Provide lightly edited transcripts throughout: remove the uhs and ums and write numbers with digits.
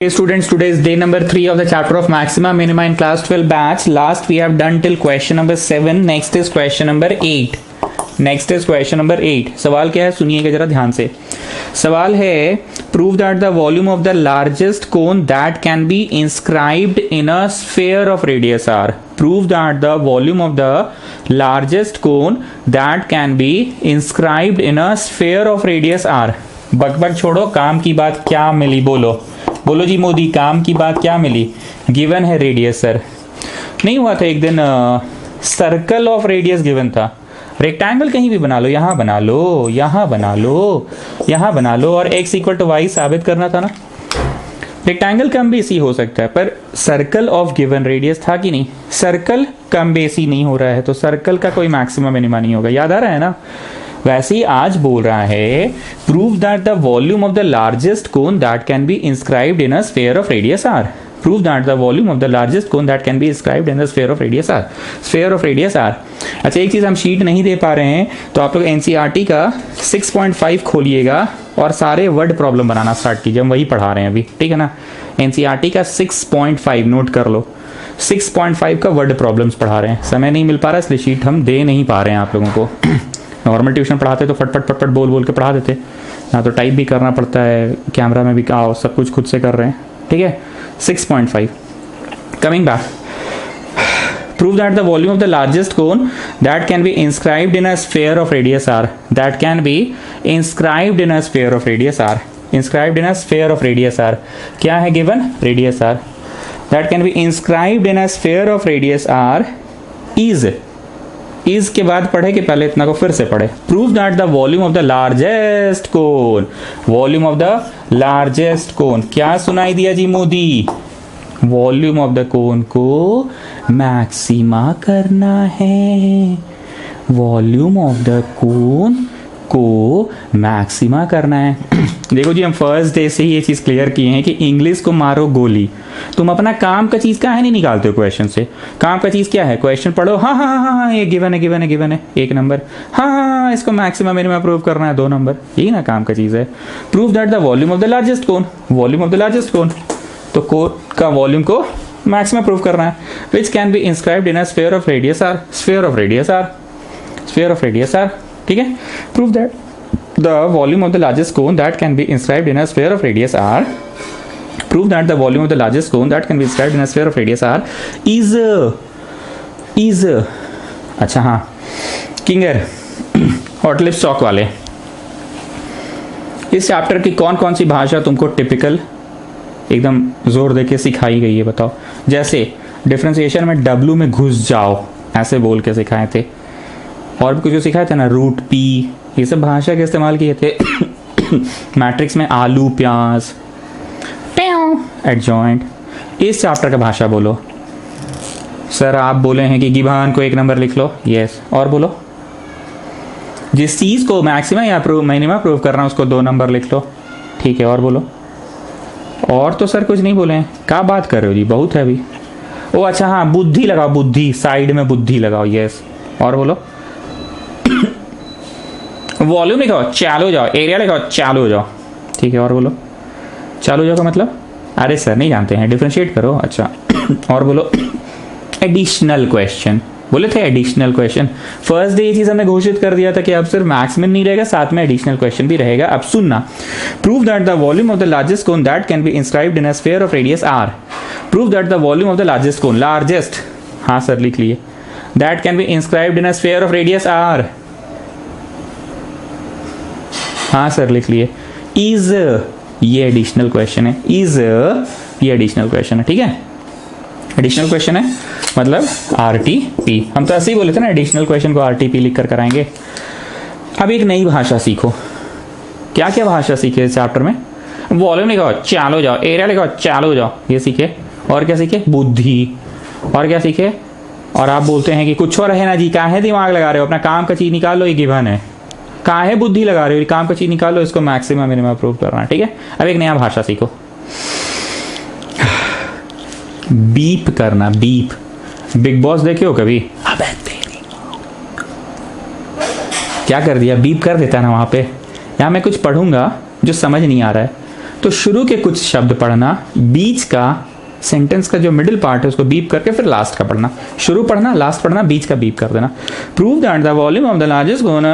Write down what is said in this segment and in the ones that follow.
Hey students, today is day number 3 of the chapter of Maxima Minima in class 12 batch. Last we have done till question number 7. Next is question number 8. Next is question number 8. सवाल क्या है सुनिएगा जरा ध्यान से. सवाल है prove that the volume of the largest cone that can be inscribed in a sphere of radius r. Prove that the volume of the largest cone that can be inscribed in a sphere of radius r. बकबक छोड़ो, काम की बात क्या मिली बोलो. बोलो जी मोदी, काम की बात क्या मिली. गिवन है रेडियस सर. नहीं हुआ था एक दिन सर्कल ऑफ रेडियस गिवन था. रेक्टेंगल कहीं भी बना लो, यहाँ बना लो, यहाँ बना लो, यहाँ बना लो और x इक्वल टू वाई साबित करना था ना. रेक्टेंगल कम बेसी हो सकता है पर सर्कल ऑफ गिवन रेडियस था कि नहीं. सर्कल कम बेसी नहीं हो रहा है तो सर्कल का कोई मैक्सिमम मिनिमा नहीं होगा. याद आ रहा है ना. वैसे ही आज बोल रहा है prove that the volume of the largest cone that can be inscribed in a sphere of radius r. Prove that the volume of the largest cone that can be inscribed in the sphere of radius are. Sphere of radius r. अच्छा, एक चीज हम sheet नहीं दे पा रहे हैं तो आप लोग एनसीईआरटी का 6.5 खोलिएगा और सारे वर्ड प्रॉब्लम बनाना स्टार्ट कीजिए. हम वही पढ़ा रहे हैं अभी, ठीक है ना. एनसीईआरटी का 6.5 नोट कर लो. 6.5 का वर्ड प्रॉब्लम्स पढ़ा रहे हैं. समय नहीं मिल पा रहा इसलिए शीट हम दे नहीं पा रहे हैं आप लोगों को. नॉर्मल ट्यूशन पढ़ाते तो फटफट बोल बोल के पढ़ा देते. ना तो टाइप भी करना पड़ता है, कैमरा में भी आओ, सब कुछ खुद से कर रहे हैं. ठीक है. 6.5 coming back. Prove that the volume of the largest cone that can be inscribed in a sphere of radius r. That can be inscribed in a sphere of radius r. Inscribed in a sphere of radius r. क्या है given? Radius r. That can be inscribed in a sphere of radius r is के बाद पढ़े कि पहले इतना को फिर से पढ़े. Prove that the volume of the largest cone. Volume of the largest cone. क्या सुनाई दिया जी Modi? Volume of the cone को मैक्सिमा करना है. वॉल्यूम ऑफ द कोन को मैक्सिमा करना है. देखो जी, हम फर्स्ट डे से ही ये चीज क्लियर किए हैं कि इंग्लिश को मारो गोली. तुम अपना काम का चीज का है नहीं निकालते हो क्वेश्चन से. काम का चीज क्या है? क्वेश्चन पढ़ो. हाँ हाँ हाँ हाँ, ये गिवन है गिवन है गिवन है 1 नंबर. हाँ हाँ, इसको मैक्सिमम मिनिमम प्रूव करना है 2 नंबर. यही ना काम का चीज है. Prove that the volume of the largest cone. Volume of the largest cone तो कोन का वॉल्यूम को मैक्सिमम प्रूव करना है. Which can be inscribed in a sphere of radius are. Sphere of radius are. Sphere of radius R. ठीक है. Prove that the volume of the largest cone that can be inscribed in a sphere of radius r. Prove that the volume of the largest cone that can be inscribed in a sphere of radius r is अच्छा हाँ, Kinger hot lips चौक वाले. इस chapter की कौन कौन सी भाषा तुमको typical एकदम जोर देके सिखाई गई है बताओ. जैसे डिफरेंशिएशन में W में घुस जाओ ऐसे बोल के सिखाए थे. और भी कुछ जो सिखाए थे ना, रूट पी, ये सब भाषा के इस्तेमाल किए थे. मैट्रिक्स में आलू प्याज, एडजॉइंट. इस चैप्टर का भाषा बोलो. सर आप बोले हैं कि गिवन को 1 नंबर लिख लो. यस. और बोलो. जिस चीज को मैक्सिमम या मिनिमम प्रूव करना उसको 2 नंबर लिख लो. ठीक है. और बोलो. और तो सर कुछ नहीं बोले हैं. क्या बात कर रहे हो जी, बहुत है अभी. ओ अच्छा हाँ, बुद्धि लगाओ. बुद्धि साइड में बुद्धि लगाओ. यस. और बोलो. वॉल्यूम लिखाओ, चालू जाओ. एरिया लिखाओ, चालू जाओ. ठीक है. और बोलो. चालू जाओ का मतलब? अरे सर नहीं जानते हैं, डिफरेंशिएट करो. अच्छा. और बोलो. Additional question. बोले थे एडिशनल क्वेश्चन. फर्स्ट डे ये चीज हमने घोषित कर दिया था कि अब सिर्फ मैक्सिमम नहीं रहेगा, साथ में एडिशनल क्वेश्चन भी रहेगा. अब सुनना. Prove that the volume of the largest cone that can be inscribed in a sphere of radius r. Prove that the volume of the largest cone. Largest, हाँ सर लिख लिए. That can be inscribed in a sphere of radius r. हाँ sir लिख लिए. Is, ये additional question है. Is, ये additional question है. ठीक है. एडिशनल क्वेश्चन है मतलब आरटीपी. हम तो ऐसे ही बोले थे ना, एडिशनल क्वेश्चन को आरटीपी लिख कर कराएंगे. अब एक नई भाषा सीखो. क्या क्या भाषा सीखे इस चैप्टर में? वॉल्यूम लिखाओ, चालो जाओ. एरिया लिखाओ, चालो जाओ. ये सीखे. और क्या सीखे? बुद्धि. और क्या सीखे? और आप बोलते हैं कि कुछ और है ना जी, काहे दिमाग लगा रहे हो, अपना काम का चीज निकाल लो. ये गिवन है. काहे बुद्धि लगा रहे हो, काम का चीज निकालो. इसको मैक्सिमम मिनिमम प्रूव करना. ठीक है. अब एक नया भाषा सीखो. बीप करना. बीप. बिग बॉस देखे हो कभी? अबे तेरी क्या कर दिया, बीप कर देता है ना वहां पे. यहाँ मैं कुछ पढ़ूंगा जो समझ नहीं आ रहा है तो शुरू के कुछ शब्द पढ़ना, बीच का सेंटेंस का जो मिडिल पार्ट है उसको बीप करके फिर लास्ट का पढ़ना। शुरू पढ़ना, लास्ट पढ़ना, बीच का बीप कर देना। Prove that the volume of the largest cone,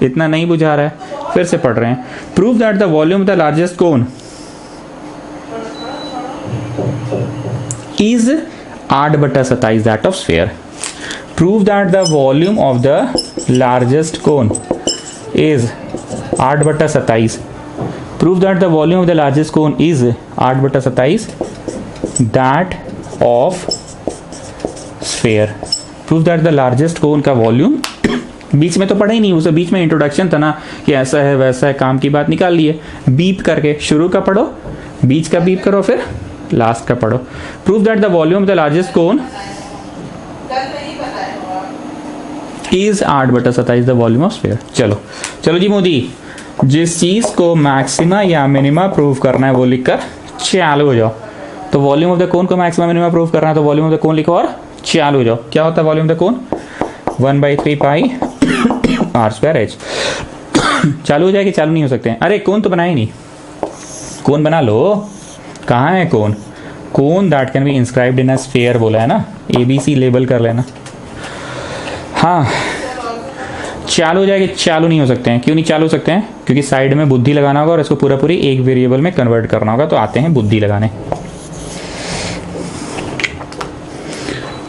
इतना नहीं बुझा रहा है, फिर से पढ़ रहे हैं। Prove that the volume of the largest cone is 8/27 that of sphere. Prove that the volume of the largest cone is 8/27. Prove that the volume of the largest cone is 8/27 that of sphere. Prove that the largest cone का volume बीच में तो पढ़ा ही नहीं, उसे बीच में introduction था ना कि ऐसा है वैसा है, काम की बात निकाल लिए। बीप करके शुरू का पढ़ो, बीच का बीप करो, फिर लास्ट का पढ़ो। Prove that the volume of the largest cone is 8/27 the volume of sphere. चलो चलो जी मोदी, जिस चीज को मैक्सिमा या मिनिमा प्रूव करना है वो लिखकर चालू हो जाओ। तो वॉल्यूम ऑफ द कोन को मैक्सिमा मिनिमा प्रूव करना है तो वॉल्यूम ऑफ द कोन लिखो और चालू हो जाओ। क्या होता है volume of the cone? 1/3 pi r²h। चालू हो जाएगी, चालू नहीं हो सकते हैं। अरे कोन तो बनाए नहीं, कोन बना लो। कहाँ है cone? Cone that can be inscribed in a sphere बोला है ना, ABC लेबल कर लेना। हाँ चालू हो जाएगी, चालू नहीं हो सकते हैं। क्यों नहीं चालू हो सकते हैं? क्योंकि साइड में बुद्धि लगाना होगा और इसको पूरा पूरी एक वेरिएबल में कन्वर्ट करना होगा। तो आते हैं बुद्धि लगाने।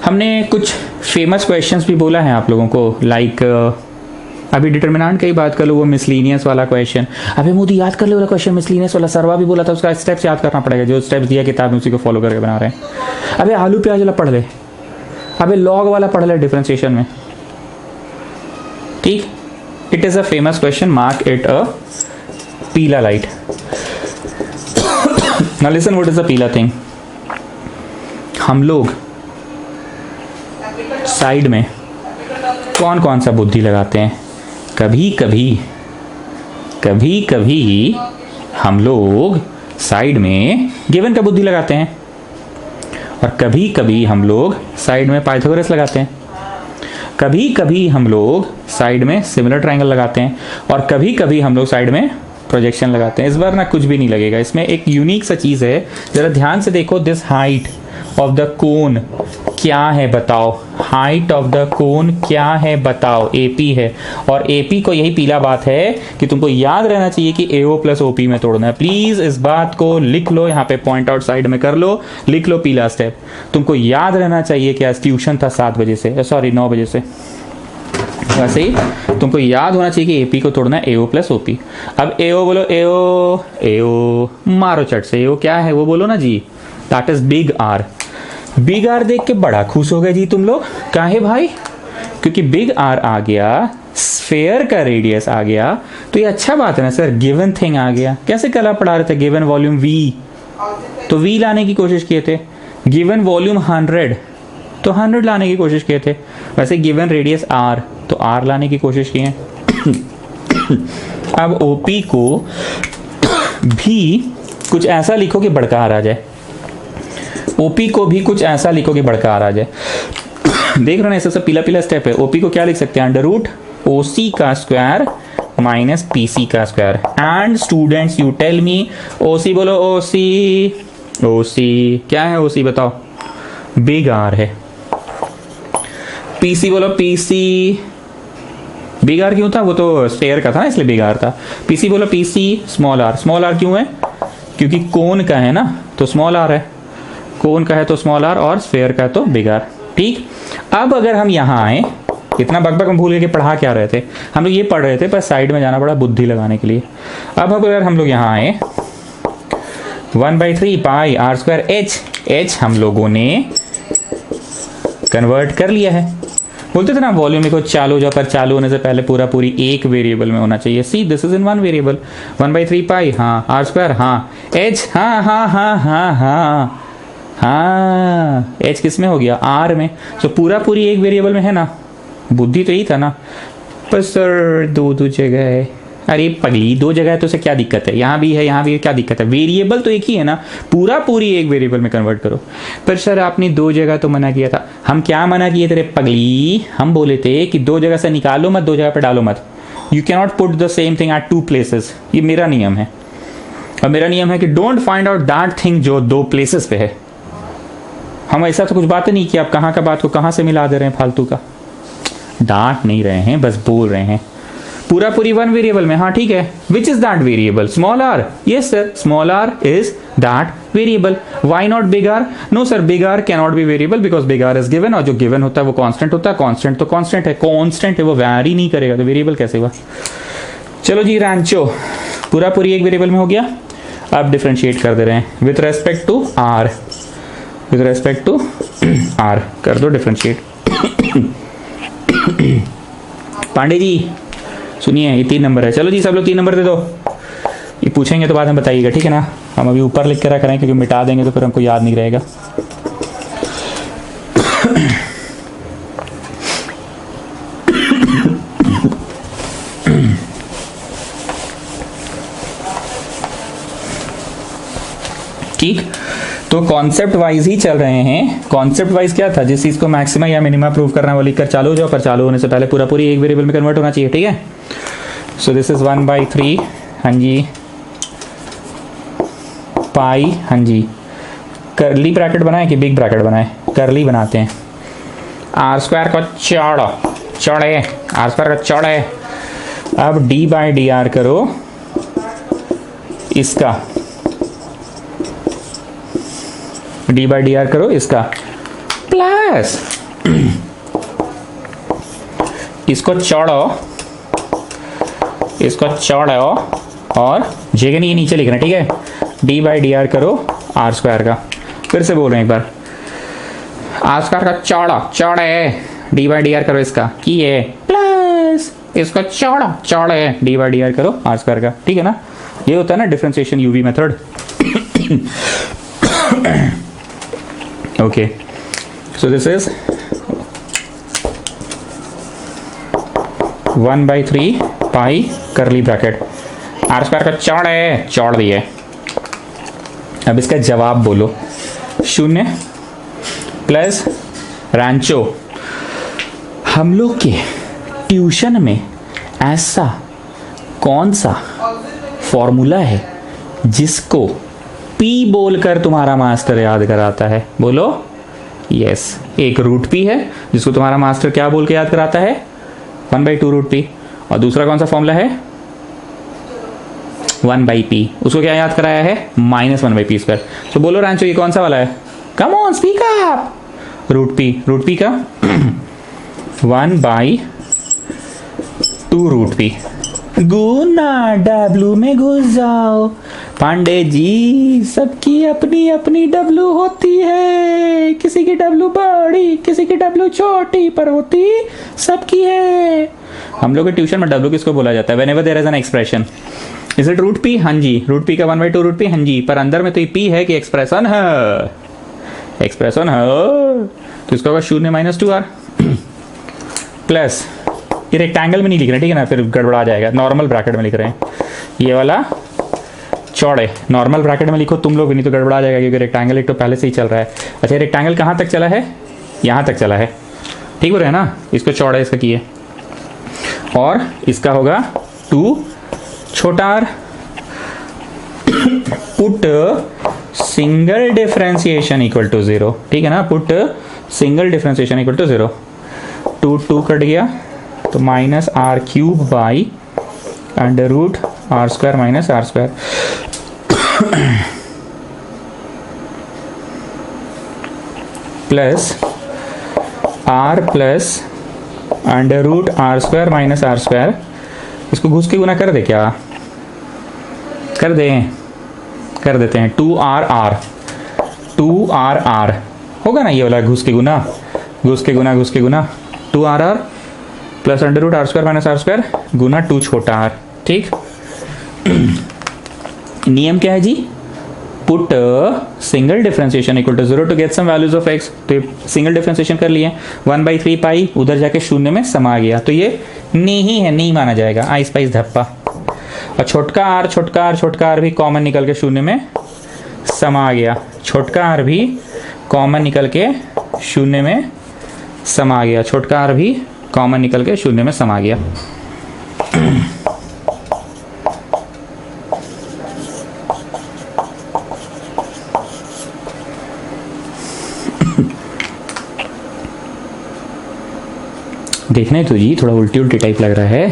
हमने कुछ फेमस क्वेश्चंस भी बोला है आप लोगों को, लाइक अभी डिटर्मिनेंट की ही बात कर लो, वो मिसलीनियस वाला क्वेश्चन। अबे मोदी याद कर लो वाला क्वेश्चन मिसलीनियस वाला, सरवा भी बोला था, उसका स्टेप्स याद करना पड़ेगा। जो स्टेप्स दिया किताब में उसी को फॉलो करके बना रहे हैं। अबे आलू प्याज वाला पढ़ ले, अबे लॉग वाला पढ़ ले डिफरेंशिएशन में, ठीक। It is a famous question, mark it a पीला light. Now listen what is a पीला थिंग। हम लोग साइड में कौन कौन सा बुद्धि लगाते हैं? कभी कभी हम लोग साइड में गिवन का बुद्धि लगाते हैं और कभी कभी हम लोग साइड में पाइथागोरस लगाते हैं। कभी कभी हम लोग साइड में सिमिलर ट्रायंगल लगाते हैं और कभी कभी हम लोग साइड में प्रोजेक्शन लगाते हैं। इस बार ना कुछ भी नहीं लगेगा, इसमें एक यूनिक सा चीज है, जरा ध्यान से देखो। दिस हाइट ऑफ द कोन क्या है बताओ? हाइट ऑफ द कोन क्या है बताओ? AP है, और AP को यही पीला बात है कि तुमको याद रहना चाहिए कि AO प्लस OP में तोड़ना है। प्लीज इस बात को लिख लो, यहाँ पे पॉइंट आउट साइड में कर लो, लिख लो पीला स्टेप। तुमको याद रहना चाहिए कि आज ट्यूशन था 7 बजे से, सॉरी 9 बजे से। वैसे ही तुमको याद होना चाहिए कि AP को तोड़ना है AO प्लस OP। अब AO बोलो, AO मारो चट से। AO क्या है वो बोलो ना जी, that is big R। Big R देख के बड़ा खुश हो गए जी तुम लोग। काहे भाई? क्योंकि बिग R आ गया, स्फेयर का रेडियस आ गया, तो ये अच्छा बात है ना सर। गिवन थिंग आ गया। कैसे कल आप पढ़ा रहे थे गिवन वॉल्यूम V, तो V लाने की कोशिश किए थे। गिवन वॉल्यूम 100, तो 100 लाने की कोशिश किए थे। वैसे गिवन रेडियस R, तो R लाने की कोशिश की है। अब OP को भी कुछ ऐसा लिखो कि बड़का R आ जाए। OP को भी कुछ ऐसा लिखो कि बड़का R आ जाए। देख रहे हो ना, ऐसा पीला पीला स्टेप है। OP को क्या लिख सकते हैं? अंडर रूट OC का स्क्वायर माइनस PC का square. And students you tell me, OC बोलो, OC क्या है? OC बताओ, बिग R है। PC बोलो, PC बिग R क्यों था? वो तो स्फेयर का था ना, इसलिए बिग R था। PC बोलो, PC small R। Small R क्यों है? क्योंकि कोन का है ना, तो स्मॉल R है। कोन का है तो स्मॉल R, और स्फेयर का है तो बिग R। ठीक। अब अगर हम यहाँ आए, इतना बकबक हम भूल गए कि पढ़ा क्या रहे थे। हम लोग ये पढ़ रहे थे, पर साइड में जाना पड़ा बुद्धि लगाने के लिए। अब अगर हम लोग यहाँ आए, 1/3 पाई r²h हम लोगों ने कन्वर्ट कर लिया है। बोलते थे ना वॉल्यूम लिखो चालू हो जाओ, पर चालू होने से पहले पूरा पूरी एक वेरिएबल में होना चाहिए। See this is in one variable. 1/3 पाई, हाँ, r², हाँ, h, हाँ हाँ हाँ हाँ हाँ हाँ, h किस में हो गया? R में। तो पूरा पूरी एक वेरिएबल में है ना। बुद्धि तो यही था ना। पर सर दो जगह है। अरे पगली, 2 जगह है तो उसे क्या दिक्कत है? यहाँ भी है, यहाँ भी है, क्या दिक्कत है? वेरिएबल तो एक ही है ना, पूरा पूरी एक वेरिएबल में कन्वर्ट करो। पर सर आपने 2 जगह तो मना किया था। हम क्या मना किए तेरे पगली? हम बोले थे कि 2 जगह से निकालो मत, 2 जगह पे डालो मत। You can not put the same thing at two places, ये मेरा नियम है। और मेरा नियम है कि don't find out that thing जो दो प्लेसेस पे है। हम ऐसा तो कुछ बातें नहीं की, आप कहाँ का बात को कहाँ से मिला दे रहे हैं, फालतू का डांट नहीं रहे हैं, बस बोल रहे हैं। पूरा पूरी वन वेरिएबल में, हाँ ठीक है। Which is that variable? Small r. Yes sir, small r is that variable. Why not big R? No sir, big R can not be variable because big R is given, और जो given होता है वो constant होता है। Constant तो constant है, constant है, वो वैरी नहीं करेगा, तो वेरिएबल कैसे हुआ? चलो जी, रैंचो पूरा पूरी एक वेरिएबल में हो गया। अब डिफरेंशिएट कर दे रहे हैं with respect to r, with respect to r कर दो डिफरेंशिएट। पांडे जी सुनिए, ये 3 नंबर है। चलो जी सब लोग 3 नंबर दे दो। ये पूछेंगे तो बाद में बताइएगा, ठीक है ना? हम अभी ऊपर लिख के रख रहे हैं क्योंकि मिटा देंगे तो फिर हमको याद नहीं रहेगा। ठीक, तो कॉन्सेप्ट वाइज ही चल रहे हैं। कॉन्सेप्ट वाइज क्या था? जिस चीज को मैक्सिमा या मिनिमा प्रूव करना वो लिखकर चालू हो जाओ, पर चालू होने से पहले पूरा पूरी एक वेरिएबल में कन्वर्ट होना चाहिए, ठीक है? सो दिस इज 1/3, हाँ जी, पाई, हाँ जी। करली ब्रैकेट बनाए कि बिग ब्रैकेट बनाए? करली बनाते हैं। आर स्क्वायर का चौड़े, आर स्क्वायर का चौड़े। अब d/dr करो इसका, d/dr करो इसका, प्लस इसको चौड़ो और जे के नीचे लिखना, ठीक है? d/dr करो आर स्क्वायर का। फिर से बोल रहे हैं एक बार, आर स्क्वायर का चौड़े, d/dr करो इसका की है, प्लस इसको चौड़े d/dr करो आर स्क्वायर का, ठीक है ना? ये होता है ना differentiation UV method. Okay, so this is 1/3 pi curly bracket, are square का चौड़ दिए। अब इसका जवाब बोलो, 0 प्लस रैंचो। हम लोग के ट्यूशन में ऐसा कौन सा फॉर्मूला है जिसको P बोलकर तुम्हारा मास्टर याद कराता है? बोलो। यस, एक रूट P है जिसको तुम्हारा मास्टर क्या बोल के याद कराता है? 1/2 रूट P। और दूसरा कौन सा फॉर्मूला है? 1/P। उसको क्या याद कराया है? -1/p²। तो बोलो रांचो, ये कौन सा वाला है? Come on speak up. Root P का 1/2 रूट P। गुना W में घुस जाओ। पांडे जी, सबकी अपनी अपनी W होती है, किसी की W बड़ी, किसी की W छोटी, पर होती सबकी है। हम लोग के ट्यूशन में W किसको बोला जाता है? whenever there is an expression, is it root P? हाँ जी, रूट P का 1/2 रूट P, हाँ जी। पर अंदर में तो ये P है कि एक्सप्रेशन है, एक्सप्रेशन है, तो इसका होगा 0 - 2r प्लस, ये रेक्टेंगल में नहीं लिख रहे, ठीक है ना? फिर गड़बड़ा जाएगा। नॉर्मल ब्रैकेट में लिख रहे हैं, ये वाला चौड़े नॉर्मल ब्रैकेट में लिखो तुम लोग, नहीं तो गड़बड़ा जाएगा क्योंकि रेक्टेंगल एक तो पहले से ही चल रहा है। अच्छा, रेक्टेंगल कहाँ तक चला है? यहाँ तक चला है, ठीक हो रहा है ना? इसको चौड़े इसका किए, और इसका होगा 2 छोटा r। Put single differentiation equal to 0, ठीक है ना? Put single differentiation equal to 0। 2 cut गया तो -r³ by √r² - r² plus r plus √r² - r²। इसको घुस के गुना कर दे, क्या कर देते हैं? 2r होगा ना, ये वाला घुस के गुना 2r प्लस √r² - r² गुना 2 छोटा r, ठीक? नियम क्या है जी? Put single differentiation equal to 0 to get some values of x। तो सिंगल डिफरेंशिएशन कर लिए, 1/3 पाई उधर जाके 0 में समा गया, तो ये नहीं है, नहीं माना जाएगा। आइस पाइस धप्पा। और छोटका r भी कॉमन निकल के 0 में समा गया, छोटका r भी कॉमन निकल के 0 में समा गया, छोटका r भी कॉमन निकल के 0 में समा गया। देखने तो जी थोड़ा उल्टी उल्टी टाइप लग रहा है,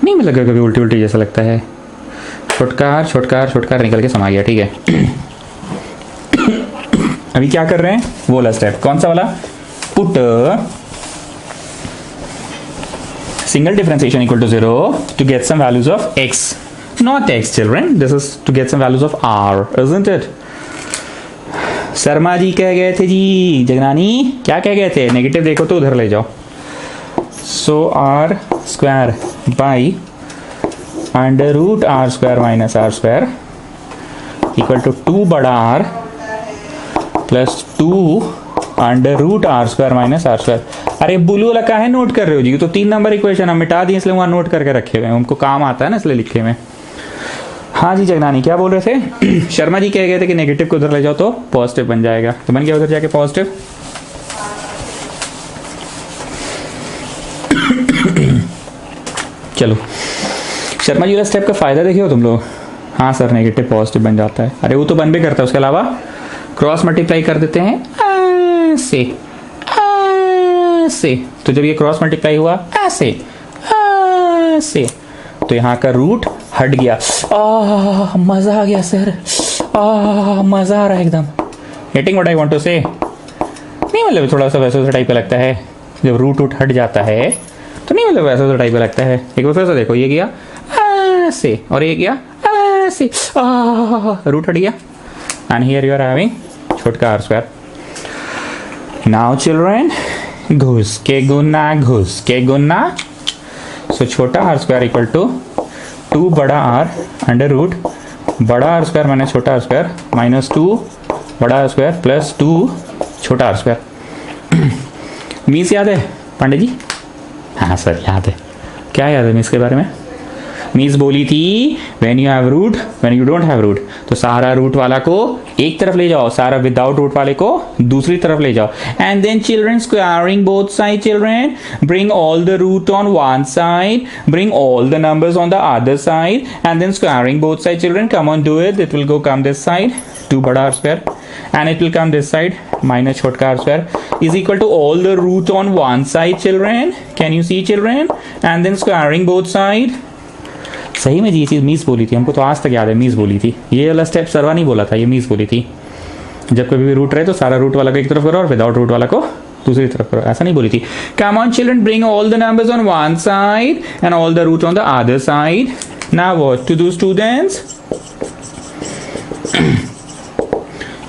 नहीं मिल लगा कभी उल्टी उल्टी जैसा लगता है। छोटकार छोटकार छोटकार निकल के समा गया, ठीक है। अभी क्या कर रहे हैं, वो वाला स्टेप, कौन सा वाला, put single differentiation equal to 0 to get some values of x, not x children, this is to get some values of r, isn't it? Sharma ji कह गए थे जी, जगनानी क्या कह गए थे, नेगेटिव देखो तो उधर ले जाओ। So R square by under root are square minus are square equal to 2 बड़ा R plus 2 under root are square minus are square. अरे बुलू वाला काहे नोट कर रहे हो जी, तो 3 नंबर इक्वेशन हम मिटा दिए, इसलिए वहां नोट करके रखे हुए हैं, उनको काम आता है ना इसलिए लिखे हुए। हाँ जी जगनानी क्या बोल रहे थे, शर्मा जी कह गए थे कि नेगेटिव को उधर ले जाओ तो पॉजिटिव बन जाएगा, तो बन गया उधर जाके पॉजिटिव। चलो शर्मा जी वाला स्टेप का फायदा देखिए हो तुम लोग। हाँ सर नेगेटिव पॉजिटिव बन जाता है, अरे वो तो बन भी करता है, उसके अलावा क्रॉस मल्टीप्लाई कर देते हैं ऐसे ऐसे, तो जब ये क्रॉस मल्टीप्लाई हुआ ऐसे ऐसे तो यहाँ का रूट हट गया। मजा आ गया सर, मजा आ रहा है एकदम। Getting what I want to say, नहीं मतलब थोड़ा सा वैसे टाइप का लगता है जब रूट उट हट जाता है, तो नहीं मतलब वैसा टाइप का लगता है। एक बार फिर से देखो, ये गया ऐसे और ये गया ऐसे, रूट हट गया, and here you are having छोटका आर स्क्वायर। नाउ चिल्ड्रन घुस के गुना, सो छोटा आर स्क्वायर इक्वल टू 2 बड़ा आर अंडर रूट बड़ा आर स्क्वायर माइनस छोटा आर स्क्वायर माइनस 2 बड़ा आर स्क्वायर प्लस 2 छोटा आर स्क्वायर। मीन्स याद है पांडे जी? हाँ सर याद है। क्या याद है मीन्स के बारे में? मीन्स बोली थी when you have root, when you don't have root, तो सारा रूट वाला को एक तरफ ले जाओ, सारा विदाउट रूट वाले को दूसरी तरफ ले जाओ। And then children squaring both side, children bring all the root on one side, bring all the numbers on the other side, and then squaring both side. Children come on do it, it will go come this side 2 बड़ा R square and it will come this side minus छोटका r square is equal to all the root on one side children, can you see children, and then squaring both side। सही में जी ये चीज़ मीस बोली थी, हमको तो आज तक याद है मीस बोली थी। ये वाला स्टेप सरवा नहीं बोला था, ये मीस बोली थी। जब कभी भी रूट रहे तो सारा रूट वाला को एक तरफ करो और विदाउट रूट वाला को दूसरी तरफ करो, ऐसा नहीं बोली थी। Come on children bring all the numbers on one side and all the root on the other side. Now what to do students?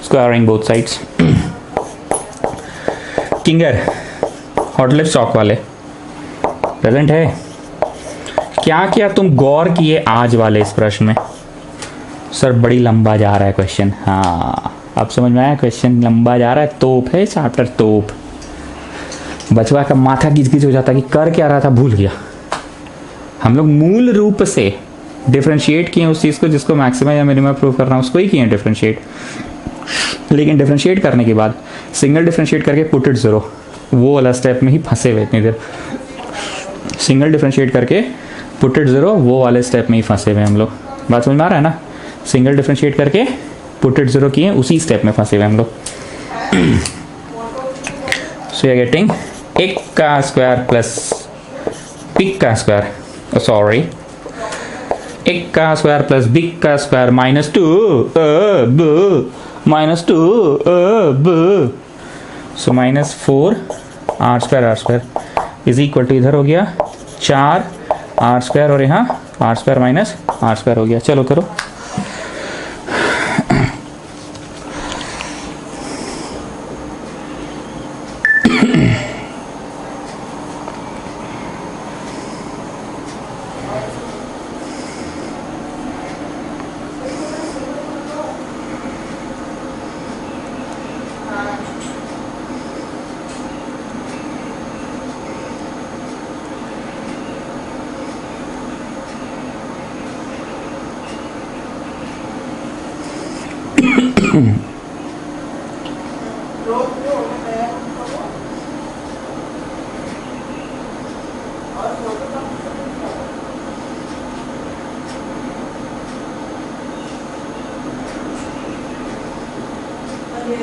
Squaring both sides. Kinger hot lip चौक वाले प्रेजेंट है? क्या क्या तुम गौर किए आज वाले इस प्रश्न में? सर बड़ी लंबा जा रहा है क्वेश्चन। हाँ अब समझ में आया, क्वेश्चन लंबा जा रहा है, तोप है चैप्टर तोप। बचवा का माथा गिज गिज हो जाता कि कर क्या रहा था भूल गया। हम लोग मूल रूप से डिफ्रेंशिएट किए उस चीज़ को जिसको मैक्सिमम या मिनिमम प्रूव करना, उसको ही किए डिफ्रेंशिएट। लेकिन डिफ्रेंशिएट करने के बाद सिंगल डिफ्रेंशिएट करके पुट इट 0, वो वाला स्टेप में ही फंसे हुए इतनी देर। सिंगल डिफ्रेंशिएट करके पुट इट 0, वो वाले स्टेप में ही फंसे हुए हम लोग। बात समझ में आ रहा है ना? सिंगल डिफ्रेंशिएट करके पुट इट 0 किए, उसी स्टेप में फंसे हुए हम लोग। सो यू आर गेटिंग एक का स्क्वायर प्लस बिग का स्क्वायर, सॉरी एक का स्क्वायर प्लस बिग का square minus 2 minus 2 so minus 4 r square is equal to, इधर हो गया 4 आर स्क्वायर और यहाँ r square minus are square हो गया। चलो करो। Okay.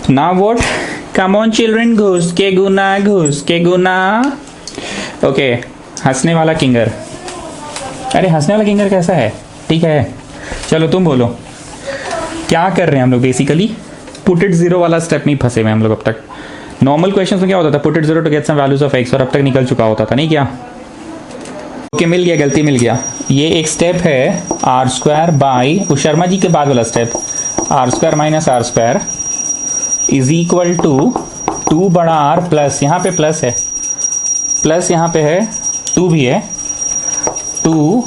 Now what? Come on children, घुस के गुना. Okay. हंसने वाला किंगर. अरे हंसने वाला किंगर कैसा है? ठीक है. चलो तुम बोलो. क्या कर रहे हैं हम लोग बेसिकली? पुट इट जीरो वाला स्टेप में फंसे हुए हम लोग अब तक. नॉर्मल क्वेश्चंस में क्या होता था? Put it zero to get some values of x, और अब तक निकल चुका होता था, नहीं क्या? ओके, मिल गया, गलती मिल गया. ये एक स्टेप है आर स्क्वायर बाई, उस शर्मा जी के बाद वाला step, r square minus are square is equal to 2 बड़ा आर प्लस, यहाँ पे प्लस है, प्लस यहाँ पे है 2 भी है, 2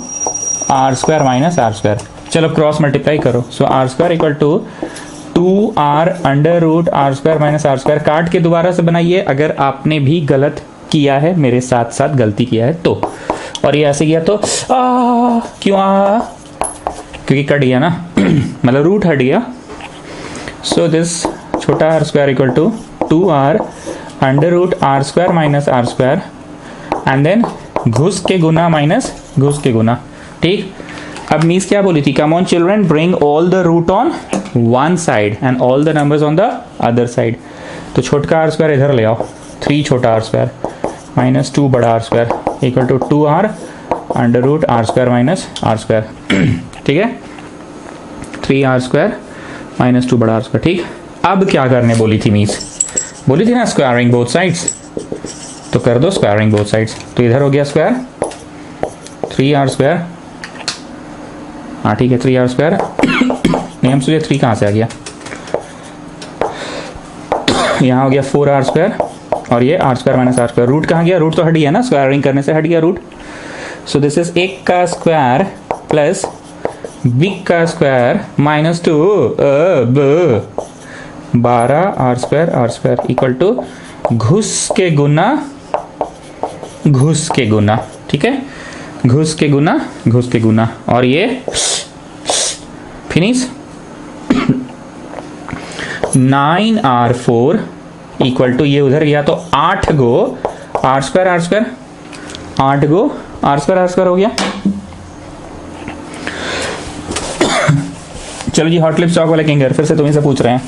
R square minus are square. चलो क्रॉस मल्टीप्लाई करो. So R square equal to 2 are under root are square minus are square. काट के दोबारा से बनाइए अगर आपने भी गलत किया है, मेरे साथ साथ गलती किया है तो. और ये ऐसे किया तो क्यों क्योंकि कट गया ना मतलब रूट हट गया. सो दिस छोटा r square equal to 2 are under root are square minus are square and then घुस के गुना माइनस घुस के गुना. ठीक. अब मीन्स क्या बोली थी? Come on children, bring all the root on one side and all the numbers on the other side. तो छोटा आर स्क्वायर इधर ले आओ, 3 छोटा आर स्क्वायर माइनस 2 बड़ा R square equal to 2 are under root are square minus are square. ठीक है, 3 are square minus 2 बड़ा आर स्क्वायर. ठीक. अब क्या करने बोली थी मीन्स? बोली थी ना स्क्वायरिंग बोथ साइड्स, तो कर दो स्क्वायरिंग बोथ साइड्स. तो इधर हो गया स्क्वायर 3 आर स्क्वायर. हाँ ठीक है, 3 आर स्क्वायर. नहीं हम सोचे 3 कहाँ से आ गया, यहाँ हो गया 4 आर स्क्वायर और ये r square minus are square. Root कहाँ गया? रूट तो हट गया ना, स्क्वायरिंग करने से हट गया रूट. सो दिस इज 1 का स्क्वायर प्लस बिग का square minus 2 12 r square equal to घुस के गुना घुस के गुना. ठीक है, घुस के गुना और ये फिनिश. 9r4 इक्वल टू ये उधर गया तो 8 go R square 8 go R square हो गया. चलो जी, हॉट लिप्स चॉक वाले किंगर फिर से तुम्हें से पूछ रहे हैं.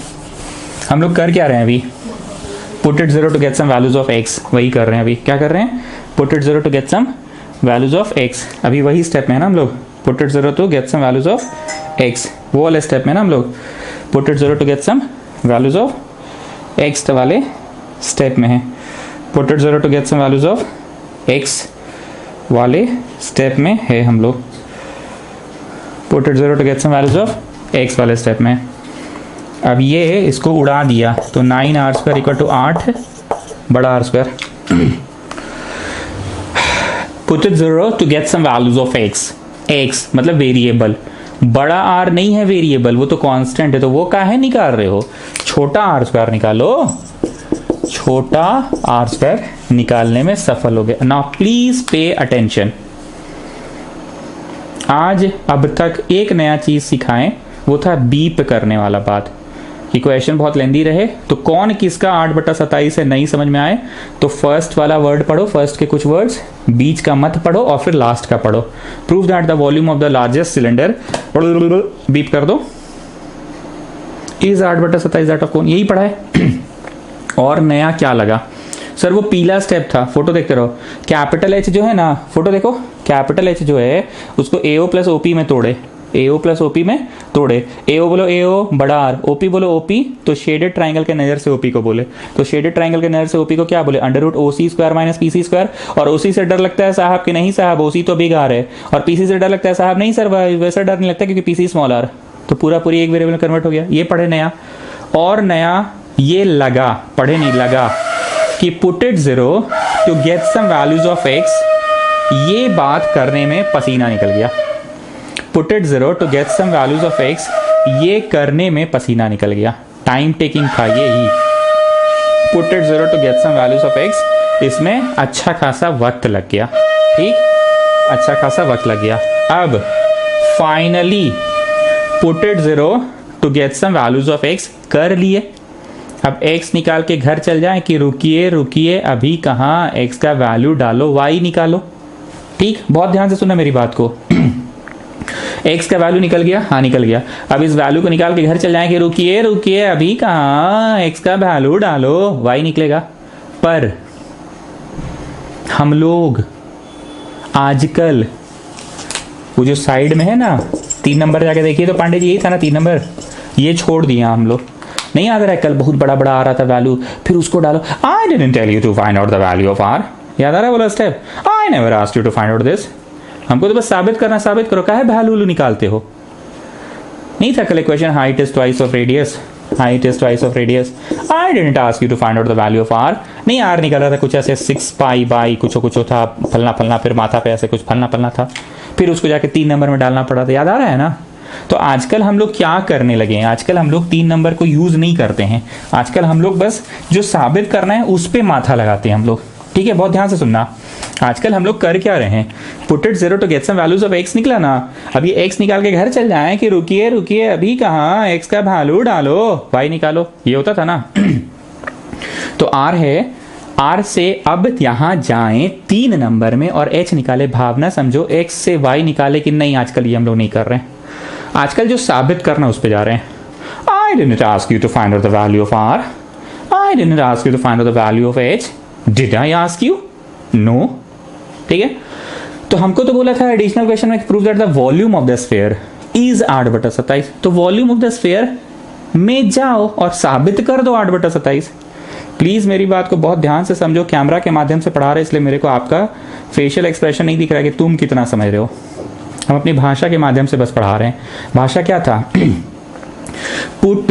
हम लोग कर क्या रहे हैं अभी? Put it zero to get some values of x. वही कर रहे हैं अभी. क्या कर रहे हैं? Put it zero to get some values of x. अभी वही स्टेप में है ना हम लोग. Put it zero to get some values of x, वो वाले स्टेप में ना हम लोग. Put it zero to get some values of x वाले स्टेप में है. Put it zero to get some values of x वाले स्टेप में है हम लोग. Put it zero to get some values of x वाले स्टेप में. अब ये इसको उड़ा दिया तो 9 आर स्क्वायर इक्वल टू 8 बड़ा R square. Put it zero to get some values of x. X मतलब वेरिएबल, बड़ा आर नहीं है वेरिएबल, वो तो कांस्टेंट है. तो वो काहे निकाल रहे हो? छोटा आर स्क्वायर निकालो. छोटा आर स्क्वायर निकालने में सफल हो गए. Now please pay attention. आज अब तक एक नया चीज सिखाएं, वो था बीप करने वाला बात. कि क्वेश्चन बहुत लेंदी रहे तो कौन किसका 8/27 है नहीं समझ में आए तो फर्स्ट वाला वर्ड पढ़ो, फर्स्ट के कुछ वर्ड्स, बीच का मत पढ़ो और फिर लास्ट का पढ़ो. Prove that the volume of the largest cylinder, beep कर दो, इज 8/27 दैट ऑफ कौन. यही पढ़ा है. और नया क्या लगा सर? वो पीला स्टेप था. फोटो देखते रहो. कैपिटल एच जो है ना, फोटो देखो, कैपिटल एच जो है उसको एओ प्लस ओपी में तोड़े. एओ प्लस ओपी में तोड़े. एओ बोलो एओ बड़ा आर, ओपी बोलो ओपी, तो शेडेड ट्राइंगल के नजर से ओपी को बोले. तो शेडेड ट्राइंगल के नजर से ओपी को क्या बोले? अंडर रूट ओसी स्क्वायर माइनस पीसी स्क्वायर. और ओसी से डर लगता है साहब कि नहीं साहब, ओसी तो बिग आर है. और पीसी से डर लगता है साहब, नहीं सर वैसा डर नहीं लगता क्योंकि पीसी स्मॉल आर. तो पूरा पूरी एक वेरिएबल में कन्वर्ट हो गया. ये पढ़े नया. और नया ये लगा, पढ़े नहीं लगा, कि put it zero to get some values of x. ये बात करने में पसीना निकल गया. Put it zero to get some values of x, ये करने में पसीना निकल गया. टाइम टेकिंग था ये ही. Put it zero to get some values of x, इसमें अच्छा खासा वक्त लग गया. ठीक, अच्छा खासा वक्त लग गया. अब finally put it 0 to get some values of x कर लिए। अब x निकाल के घर चल जाए कि रुकिए रुकिए अभी कहाँ, x का वैल्यू डालो, y निकालो। ठीक, बहुत ध्यान से सुनना मेरी बात को। x का वैल्यू निकल गया, हाँ निकल गया। अब इस वैल्यू को निकाल के घर चल जाए कि रुकिए रुकिए अभी कहाँ, x का वैल्यू डालो, y निकलेगा। पर हम लोग आजकल वो जो साइड में है ना 3 नंबर जाके देखिए तो पांडे जी यही था ना 3 नंबर, ये छोड़ दिया हम लोग। नहीं याद रहा, कल बहुत बड़ा बड़ा आ रहा था वैल्यू, फिर उसको डालो। I didn't tell you to find out the value of r, याद आ रहा है बोला step, I never asked you to find out this. हमको तो बस साबित करना, साबित करो, काहे वैल्यू निकालते हो। नहीं था कल question, height is twice of radius, height is twice of radius, I didn't ask you to find out the value of r. नहीं आर निकाला था कुछ ऐसे 6 पाई बाई कुछ कुछ था, फलना फलना, फिर माथा पे ऐसे कुछ फलना फलना था, फिर उसको जाके 3 नंबर में डालना पड़ा था, याद आ रहा है ना। तो आजकल हम लोग क्या करने लगे हैं, आजकल हम लोग 3 नंबर को यूज नहीं करते हैं, आजकल हम लोग बस जो साबित करना है उस पे माथा लगाते हैं हम लोग। ठीक है, बहुत ध्यान से सुनना। आजकल हम लोग कर क्या रहे हैं, put it 0 to get some values of x निकला ना, अब ये x निकाल के घर चल जाए कि रुकिए रुकिए अभी कहाँ, x का वैल्यू डालो, y निकालो, ये होता था ना। तो r है, r से अब यहां जाएं 3 नंबर में और h निकाले, भावना समझो x से y निकाले कि नहीं, आजकल ये हम लोग नहीं कर रहे हैं। आजकल जो साबित करना उस पे जा रहे हैं। I didn't ask you to find out the value of r, I didn't ask you to find out the value of h, did I ask you? No। ठीक है, तो हमको तो बोला था एडिशनल क्वेश्चन में prove that the volume of the sphere is 8/27, तो volume of the sphere में जाओ और साबित कर दो 8/27। प्लीज मेरी बात को बहुत ध्यान से समझो, कैमरा के माध्यम से पढ़ा रहे इसलिए मेरे को आपका फेशियल एक्सप्रेशन नहीं दिख रहा है कि तुम कितना समझ रहे हो। हम अपनी भाषा के माध्यम से बस पढ़ा रहे हैं। भाषा क्या था, पुट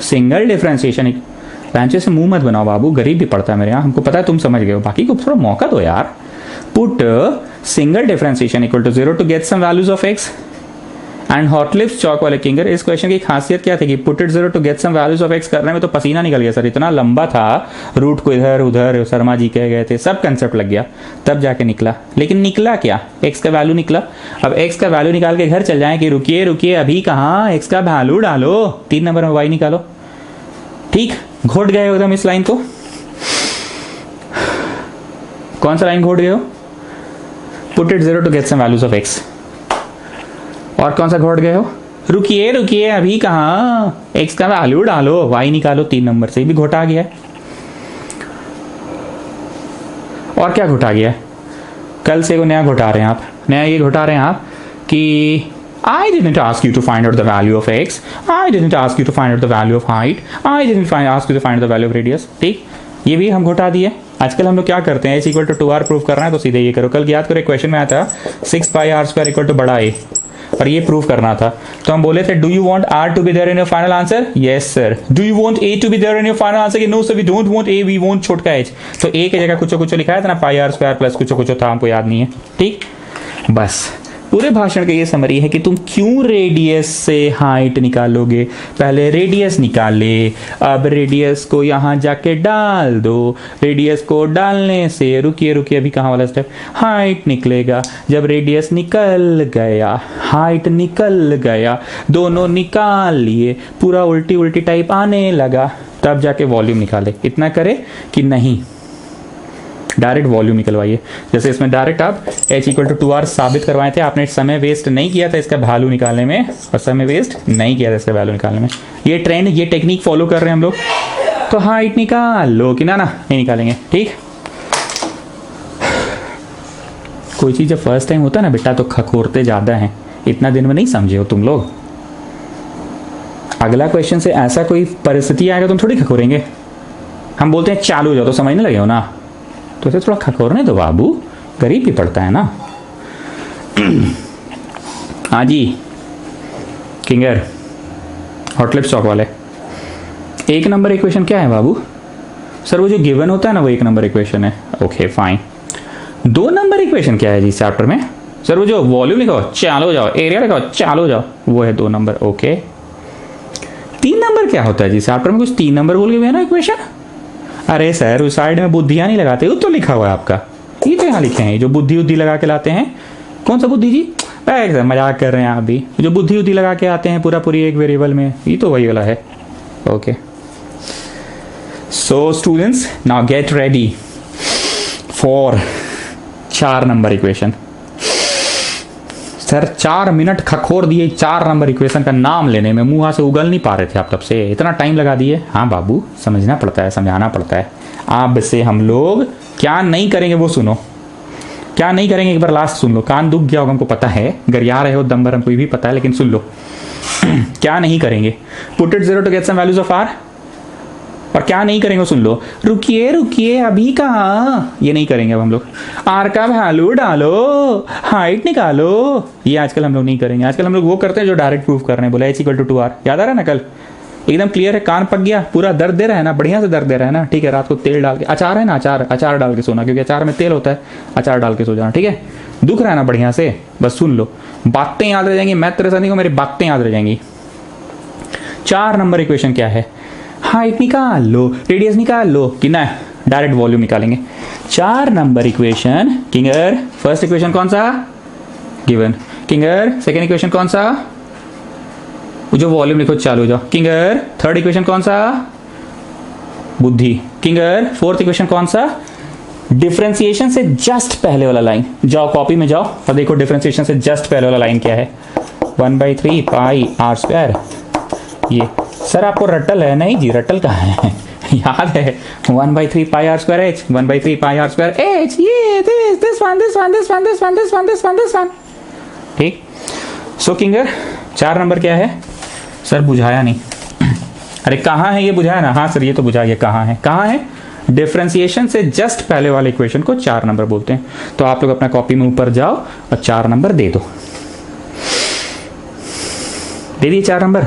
सिंगल डिफरेंशिएशन, बेंचे से मुंह मत बनाओ बाबू, गरीब भी पढ़ता है मेरे यहाँ, हमको पता है तुम समझ गए हो, बाकी को थोड़ा मौका दो यार। Put single differentiation equal to 0 to get some values of x and hot lips चौक वाले किंगर। इस क्वेश्चन की खासियत क्या थी कि put it 0 to get some values of x करने में तो पसीना निकल गया सर, इतना लंबा था, रूट को इधर उधर शर्मा जी कह गए थे, सब कंसेप्ट लग गया, तब जाके निकला। लेकिन निकला क्या, x का वैल्यू निकला। अब x का वैल्यू निकाल के घर चल जाए कि रुकिए रुकिए अभी कहाँ, x का वैल्यू डालो, 3 नंबर में y निकालो। ठीक, घोट गए हो एकदम इस लाइन को। कौन सा लाइन घोट गए हो, put it 0 to get some values of x। और कौन सा घोट गए हो, रुकिए रुकिए अभी कहाँ, x का वैल्यू डालो, y निकालो 3 नंबर से, भी घोटा गया है। और क्या घोटा गया है, कल से को नया घोटा रहे हैं आप, नया ये घोटा रहे हैं आप कि I didn't ask you to find out the value of x, I didn't ask you to find out the value of height, I didn't ask you to find out the value of radius। ठीक, ये भी हम घोटा दिए। आजकल हम लोग क्या करते हैं, h equal to 2r prove करना है तो सीधे ये करो। कल याद करो क्वेश्चन में आया था 6 पाई r स्क्वायर इक्वल टू बड़ा a, और ये प्रूव करना था। तो हम बोले थे do you want r to be there in your final answer, yes sir. Do you want a to be there in your final answer, no sir we don't want a, we want छोटा h। तो a की जगह कुछ कुछ लिखा था ना, पाई r square plus कुछ कुछ था, हमको याद नहीं है। ठीक, बस पूरे भाषण का ये समरी है कि तुम क्यों रेडियस से हाइट निकालोगे, पहले रेडियस निकाले, अब रेडियस को यहाँ जाके डाल दो, रेडियस को डालने से रुकिए रुकिए अभी कहाँ वाला स्टेप, हाइट निकलेगा। जब रेडियस निकल गया, हाइट निकल गया, दोनों निकाल लिए, पूरा उल्टी उल्टी टाइप आने लगा, तब जाके वॉल्यूम निकाले। इतना करे कि नहीं, डायरेक्ट वॉल्यूम निकलवाइए। जैसे इसमें डायरेक्ट आप h इक्वल टू 2r साबित करवाए थे, आपने समय वेस्ट नहीं किया था इसका वैल्यू निकालने में, और समय वेस्ट नहीं किया था इसका वैल्यू निकालने में। ये ट्रेंड, ये टेक्निक फॉलो कर रहे हैं हम लोग। तो हाइट निकाल लो कि ना नहीं निकालेंगे। ठीक, कोई चीज़ जब फर्स्ट टाइम होता है ना बेटा तो खखोरते ज़्यादा हैं, इतना दिन में नहीं समझे हो तुम लोग। अगला क्वेश्चन से ऐसा कोई परिस्थिति आएगा तुम थोड़ी खखोरेंगे। हम बोलते हैं चालू हो जाओ तो समझने लगे हो ना, तो इसे थोड़ा खखोरने दो बाबू, गरीब भी पड़ता है ना। हाँ जी किंगर, हॉटलिप्स चौक वाले, 1 नंबर इक्वेशन क्या है बाबू? सर वो जो गिवन होता है ना वो 1 नंबर इक्वेशन है। Okay fine. 2 नंबर इक्वेशन क्या है जी चैप्टर में? सर वो जो वॉल्यूम लिखा हो चालो जाओ, एरिया लिखा हो चालो जाओ, वो है 2 नंबर। ओके 3 नंबर क्या होता है जी चैप्टर में? कुछ 3 नंबर बोल के ना इक्वेशन। अरे सर उस साइड में बुद्धियाँ नहीं लगाते, वो तो लिखा हुआ है आपका, ये तो यहाँ लिखे हैं जो बुद्धि उद्धि लगा के लाते हैं। कौन सा बुद्धि जी? मजाक कर रहे हैं आप भी, जो बुद्धि उद्धि लगा के आते हैं पूरा पूरी एक वेरिएबल में, ये तो वही वाला है। Okay, so students now get ready for 4 number equation. Sir 4 minute खखोर दिए 4 नंबर इक्वेशन का नाम लेने में, मुंह से उगल नहीं पा रहे थे आप तब से, इतना टाइम लगा दिए। हाँ बाबू, समझना पड़ता है, समझाना पड़ता है। आप से हम लोग क्या नहीं करेंगे वो सुनो, क्या नहीं करेंगे एक बार लास्ट सुन लो। कान दुख गया होगा, हमको पता है, गरिया रहे हो दम भर, हमको भी पता है, लेकिन सुन लो क्या नहीं करेंगे। Put it 0 to get some values of r. और क्या नहीं करेंगे सुन लो, रुकिए रुकिए अभी कहाँ, ये नहीं करेंगे अब हम लोग। आर का वैल्यू डालो, हाइट निकालो, ये आजकल हम लोग नहीं करेंगे। आजकल हम लोग वो करते हैं जो डायरेक्ट प्रूफ कर रहे हैं, बोला h=2r। याद आ रहा है ना, कल एकदम क्लियर है, कान पक गया, पूरा दर्द दे रहा है ना, बढ़िया से दर्द दे रहा है ना, ठीक है। रात को तेल डाल के, अचार है ना, अचार डाल के सोना, क्योंकि अचार में तेल होता है, अचार डाल के सो जाना, ठीक है। दुख रहा है ना बढ़िया से, बस सुन लो, बातें याद रह जाएंगी। मैं तेरे साथ नहीं को, मेरी बातें याद रह जाएंगी। 4 नंबर इक्वेशन क्या है, हाइट निकाल लो, रेडियस निकाल लो, कि ना डायरेक्ट वॉल्यूम निकालेंगे। 4 number equation, Kinger first equation कौन सा, गिवन। किंगर सेकेंड इक्वेशन कौन सा, जो वॉल्यूम लिखो चालू हो जाओ। किंगर थर्ड इक्वेशन कौन सा, बुद्धि। किंगर फोर्थ इक्वेशन कौन सा, डिफरेंशिएशन से जस्ट पहले वाला लाइन। जाओ कॉपी में जाओ और देखो डिफरेंशिएशन से जस्ट पहले वाला लाइन क्या है, 1/3 पाई आर स्क्वायर। ये सर आपको रटल है, नहीं जी रटल कहाँ है याद है 1/3 pi are square h, 1/3 pi are square h, ये दिस वन। ठीक। सो किंगर 4 नंबर क्या है, सर बुझाया नहीं। अरे कहाँ है ये, बुझाया ना, हाँ सर ये तो बुझाइए, कहाँ है, कहाँ है। डिफरेंशिएशन से जस्ट पहले वाले इक्वेशन को 4 नंबर बोलते हैं। तो आप लोग अपना कॉपी में ऊपर जाओ और 4 नंबर दे दो, दे दिए 4 नंबर।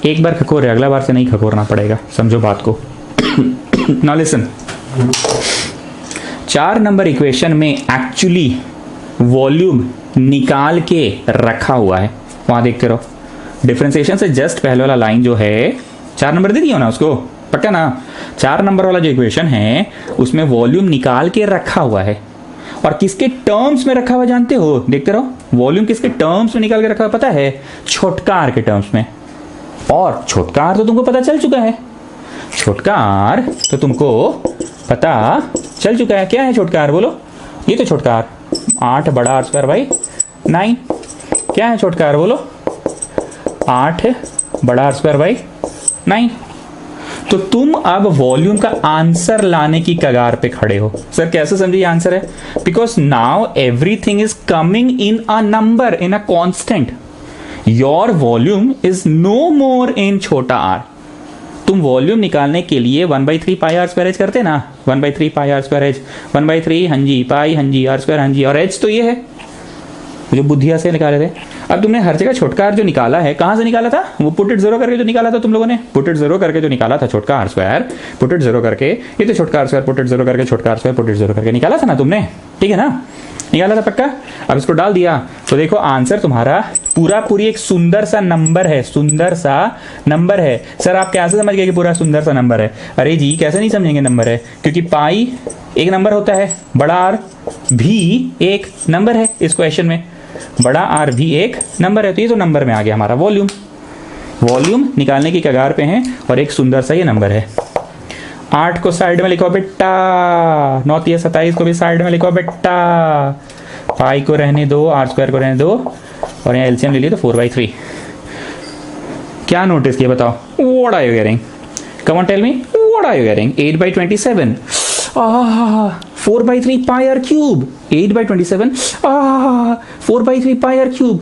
एक बार खकोरे, अगला बार से नहीं खकोरना पड़ेगा, समझो बात को। नाउ लिसन, 4 नंबर इक्वेशन में एक्चुअली वॉल्यूम निकाल के रखा हुआ है, वहां देखते रहो। डिफरेंशिएशन से जस्ट पहले वाला लाइन जो है, 4 नंबर दे दिया ना उसको, पक्का ना। 4 नंबर वाला जो इक्वेशन है उसमें वॉल्यूम निकाल के रखा हुआ है, और किसके टर्म्स में रखा हुआ जानते हो, देखते रहो। वॉल्यूम किसके टर्म्स में निकाल के रखा हुआ पता है, छोटका आर के टर्म्स में। और छोटका आर तो तुमको पता चल चुका है, छोटका आर तो तुमको पता चल चुका है। क्या है छोटका आर, बोलो। ये तो छोटका आर 8 बड़ा आर स्क्वायर बाई 9। क्या है छोटका आर, बोलो। 8 बड़ा आर स्क्वायर बाई 9। तो तुम अब वॉल्यूम का आंसर लाने की कगार पे खड़े हो। सर कैसे समझिए आंसर है, because now everything is coming in a number, in a constant. Your volume is no more in छोटा आर। तुम वॉल्यूम निकालने के लिए 1/3 पाई आर स्क्वायर एच करते ना, 1/3 पाई आर स्क्वायर एच, 1/3 हंजी पाई हंजी आर स्क्वायर हंजी, और एच तो ये है जो बुद्धिया से निकाले थे। अब तुमने हर जगह छोटका आर जो निकाला है, कहां से निकाला था, वो पुट इट 0 करके जो निकाला था तुम लोगों ने, पुट इट 0 करके जो निकाला था छोटका आर स्क्वायर, पुट इट 0 करके, ये तो छोटका आर स्क्वायर पुट इट 0 करके, छोटका आर स्क्वायर पुट इट 0 करके निकाला था ना तुमने, ठीक है ना, निकाला था पक्का। अब इसको डाल दिया तो देखो आंसर तुम्हारा पूरा पूरी एक सुंदर सा नंबर है, सुंदर सा नंबर है। सर आप कैसे समझ गए कि पूरा सुंदर सा नंबर है, अरे जी कैसे नहीं समझेंगे नंबर है, क्योंकि पाई एक नंबर होता है, बड़ा आर भी एक नंबर है इस क्वेश्चन में, बड़ा आर भी एक नंबर है। तो ये तो नंबर में आ गया हमारा वॉल्यूम। वॉल्यूम निकालने की कगार पे हैं और एक सुंदर सा ये नंबर है। 8 को साइड में लिखो बेटा, 9 3 27 को भी साइड में लिखो बेटा, पाई को रहने दो, आर स्क्वायर को रहने दो, और यहाँ एलसीएम ले लिए तो 4/3। क्या नोटिस किया बताओ, what are you getting, come on tell me, what are you getting. 8/27, 4/3 pi r cube, 8/27, 4/3 pi r cube,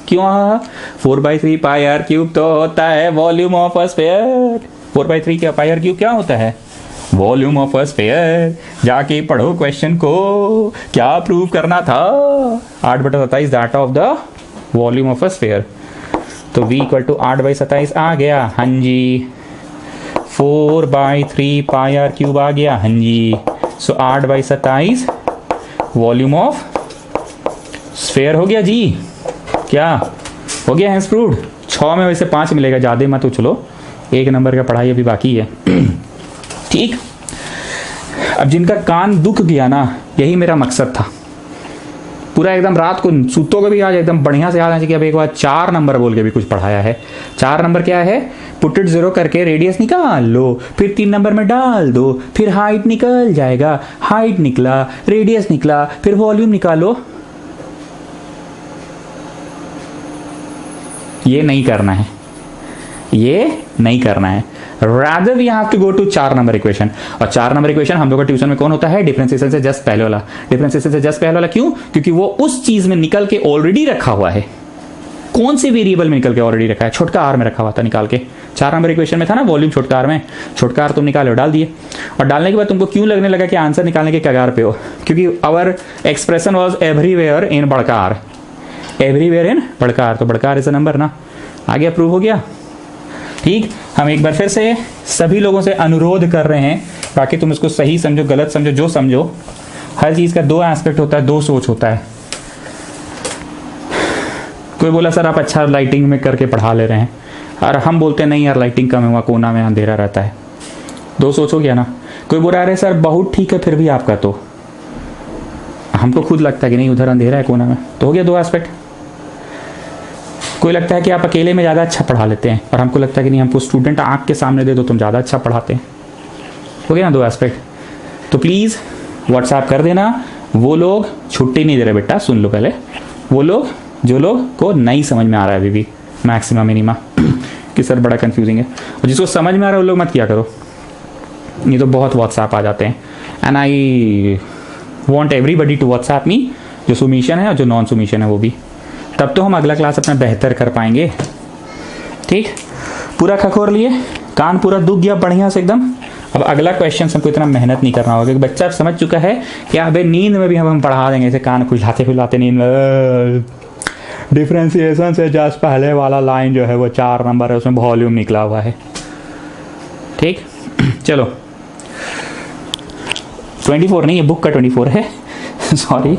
क्यों 4/3 पाई आर क्यूब तो होता है वॉल्यूम ऑफ अ स्फीयर। 4/3 का पाई आर क्यूब क्या होता है, वॉल्यूम ऑफ अ स्फीयर। जाके पढ़ो क्वेश्चन को, क्या प्रूव करना था, 8/27 that of the volume of a sphere. तो v = 8/27 आ गया, हाँ जी। 4/3 पाई आर क्यूब आ गया, हाँ जी। सो 8/27 वॉल्यूम ऑफ स्फीयर हो गया जी। क्या हो गया, हैंस प्रूव्ड। 6 में वैसे 5 मिलेगा, ज़्यादा मत उछलो, 1 नंबर का पढ़ाई अभी बाकी है ठीक। अब जिनका कान दुख गया ना, यही मेरा मकसद था, पूरा एकदम रात को सूतों को भी आज एकदम बढ़िया से याद आना चाहिए कि अब एक बार 4 नंबर बोल के भी कुछ पढ़ाया है। 4 नंबर क्या है, पुट इट 0 करके रेडियस निकाल लो, फिर 3 नंबर में डाल दो, फिर हाइट निकल जाएगा, हाइट निकला, रेडियस निकला, फिर वॉल्यूम निकालो। ये नहीं करना है, ये नहीं करना है। Rather we have to go to 4 number equation. और 4 नंबर इक्वेशन हम लोग का ट्यूशन में कौन होता है, डिफरेंशिएशन से जस्ट पहले वाला। डिफरेंशिएशन से जस्ट पहले वाला क्यों, क्योंकि वो उस चीज में निकल के ऑलरेडी रखा हुआ है। कौन से वेरिएबल में निकल के ऑलरेडी रखा है, छोटका आर में रखा हुआ था निकाल के। 4 नंबर इक्वेशन में था ना वॉल्यूम छोटका आर में, छोटका आर तुम निकाले डाल दिए। और डालने के बाद तुमको क्यों लगने लगा कि आंसर निकालने के कगार पे हो, क्योंकि our expression was everywhere in बड़का आर, एवरीवेयर इन बड़का आर। तो बड़का आर इज अ नंबर ना, आगे अप्रूव हो गया। ठीक, हम एक बार फिर से सभी लोगों से अनुरोध कर रहे हैं, बाकी तुम इसको सही समझो गलत समझो जो समझो, हर चीज का 2 एस्पेक्ट होता है, 2 सोच होता है। कोई बोला सर आप अच्छा लाइटिंग में करके पढ़ा ले रहे हैं, और हम बोलते हैं नहीं यार लाइटिंग कम हुआ, कोना में अंधेरा रहता है। 2 सोच हो गया ना। कोई बोल रहा है सर बहुत ठीक है फिर भी आपका, तो हमको खुद लगता है कि नहीं उधर अंधेरा है कोना में, तो हो गया 2 एस्पेक्ट। कोई लगता है कि आप अकेले में ज़्यादा अच्छा पढ़ा लेते हैं, और हमको लगता है कि नहीं हमको स्टूडेंट आँख के सामने दे दो तुम ज़्यादा अच्छा पढ़ाते हैं। हो गया ना 2 एस्पेक्ट। तो प्लीज़ व्हाट्सएप कर देना। वो लोग छुट्टी नहीं दे रहे बेटा, सुन लो पहले। वो लोग जो लोग को नहीं समझ में आ रहा है अभी भी मैक्सिमा मिनिमा कि सर बड़ा कंफ्यूजिंग है, और जिसको समझ में आ रहा है वो लोग मत किया करो, नहीं तो बहुत व्हाट्सएप आ जाते हैं। And I want everybody to WhatsApp me, जो सुमिशन है और जो नॉन सुमिशन है वो भी, तब तो हम अगला क्लास अपना बेहतर कर पाएंगे। ठीक, पूरा खखोर लिए, कान पूरा दुख गया बढ़िया से एकदम। अब अगला क्वेश्चन हमको इतना मेहनत नहीं करना होगा, क्योंकि बच्चा समझ चुका है कि अबे नींद में भी हम पढ़ा देंगे, ऐसे कान खुलाते खुलाते नींद में। डिफरेंशिएशन से जस्ट पहले वाला लाइन जो है वो 4 नंबर है, उसमें वॉल्यूम निकला हुआ है। ठीक, चलो 24 नहीं, ये बुक का 24 है सॉरी,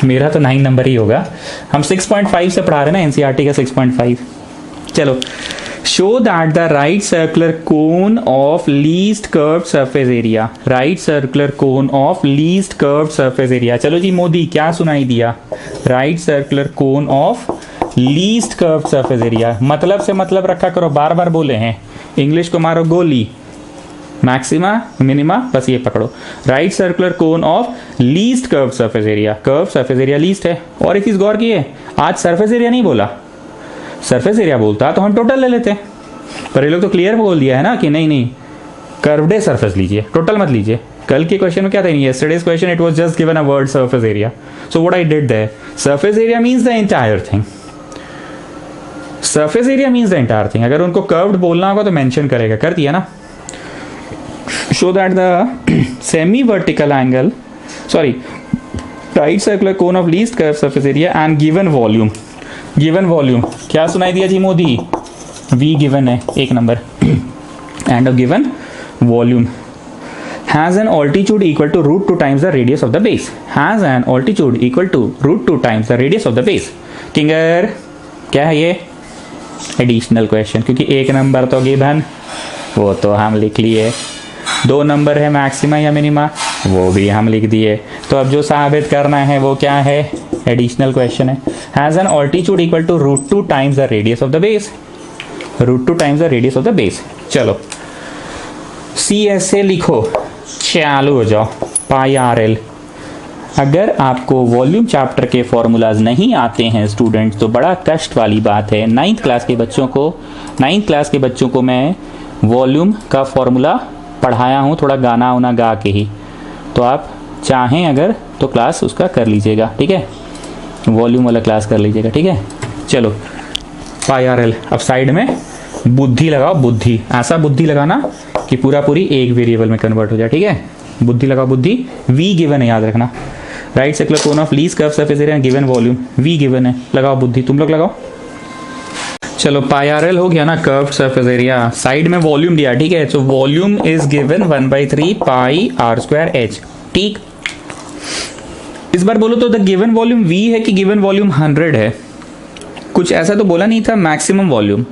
मेरा तो 9 नंबर ही होगा। हम 6.5 से पढ़ा रहे हैं ना, एनसीईआरटी का 6.5। चलो, show that the right circular cone of least curved surface area, right circular cone of least curved surface area. चलो जी मोदी क्या सुनाई दिया, right circular cone of least curved surface area. मतलब से मतलब रखा करो, बार बार बोले हैं, इंग्लिश को मारो गोली। मैक्सिमा मिनिमा बस ये पकड़ो, right circular cone of least curve surface area. Curve surface area least है। और एक चीज गौर किए, आज सरफेस एरिया नहीं बोला, सरफेस एरिया बोलता तो हम टोटल ले लेते, पर ये लोग तो क्लियर बोल दिया है ना कि नहीं नहीं कर्वडे सरफेस लीजिए, टोटल मत लीजिए। कल के क्वेश्चन में क्या था, yesterday's question it was just given a word surface area, so what I did there, surface area means the entire thing, surface area means the entire thing. अगर उनको कर्व्ड बोलना होगा तो मेंशन करेगा, कर दिया ना। Show that the semi-vertical angle, sorry, right circular cone of least curved surface area and given volume, given volume क्या सुनाई दिया जी मोदी, V given है 1 number and a given volume has an altitude equal to root 2 times the radius of the base, has an altitude equal to root 2 times the radius of the base। Kinger क्या है ये, additional question, क्योंकि 1 number तो given वो तो हम लिख लिए, 2 नंबर है मैक्सिमा या मिनिमा वो भी हम लिख दिए, तो अब जो साबित करना है वो क्या है, एडिशनल क्वेश्चन है। Has an altitude equal to root 2 times the radius of the base, root 2 times the radius of the base. चलो सी एस से लिखो, चालू हो जाओ। पाई आर एल, अगर आपको वॉल्यूम चैप्टर के फॉर्मूलाज नहीं आते हैं स्टूडेंट तो बड़ा कष्ट वाली बात है। 9th क्लास के बच्चों को मैं वॉल्यूम का फॉर्मूला पढ़ाया हूँ, थोड़ा गाना उना गा के ही, तो आप चाहें अगर तो क्लास उसका कर लीजिएगा, ठीक है, वॉल्यूम वाला क्लास कर लीजिएगा, ठीक है। चलो पाई आर एल, अब साइड में बुद्धि लगाओ, बुद्धि, ऐसा बुद्धि लगाना कि पूरा पूरी एक वेरिएबल में कन्वर्ट हो जाए, ठीक है। बुद्धि लगाओ, बुद्धि। वी गिवन है, याद रखना, right circular cone of least curve surface area given volume, we given है, लगाओ बुद्धि, तुम लोग लगाओ। चलो पाई आर एल हो गया ना, कर्व्ड सरफेस एरिया, साइड में वॉल्यूम दिया, ठीक है, तो volume is given 1/3 pi are square h. ठीक, इस बार बोलो तो द गिवन वॉल्यूम v है कि गिवन वॉल्यूम 100 है, कुछ ऐसा तो बोला नहीं था, maximum volume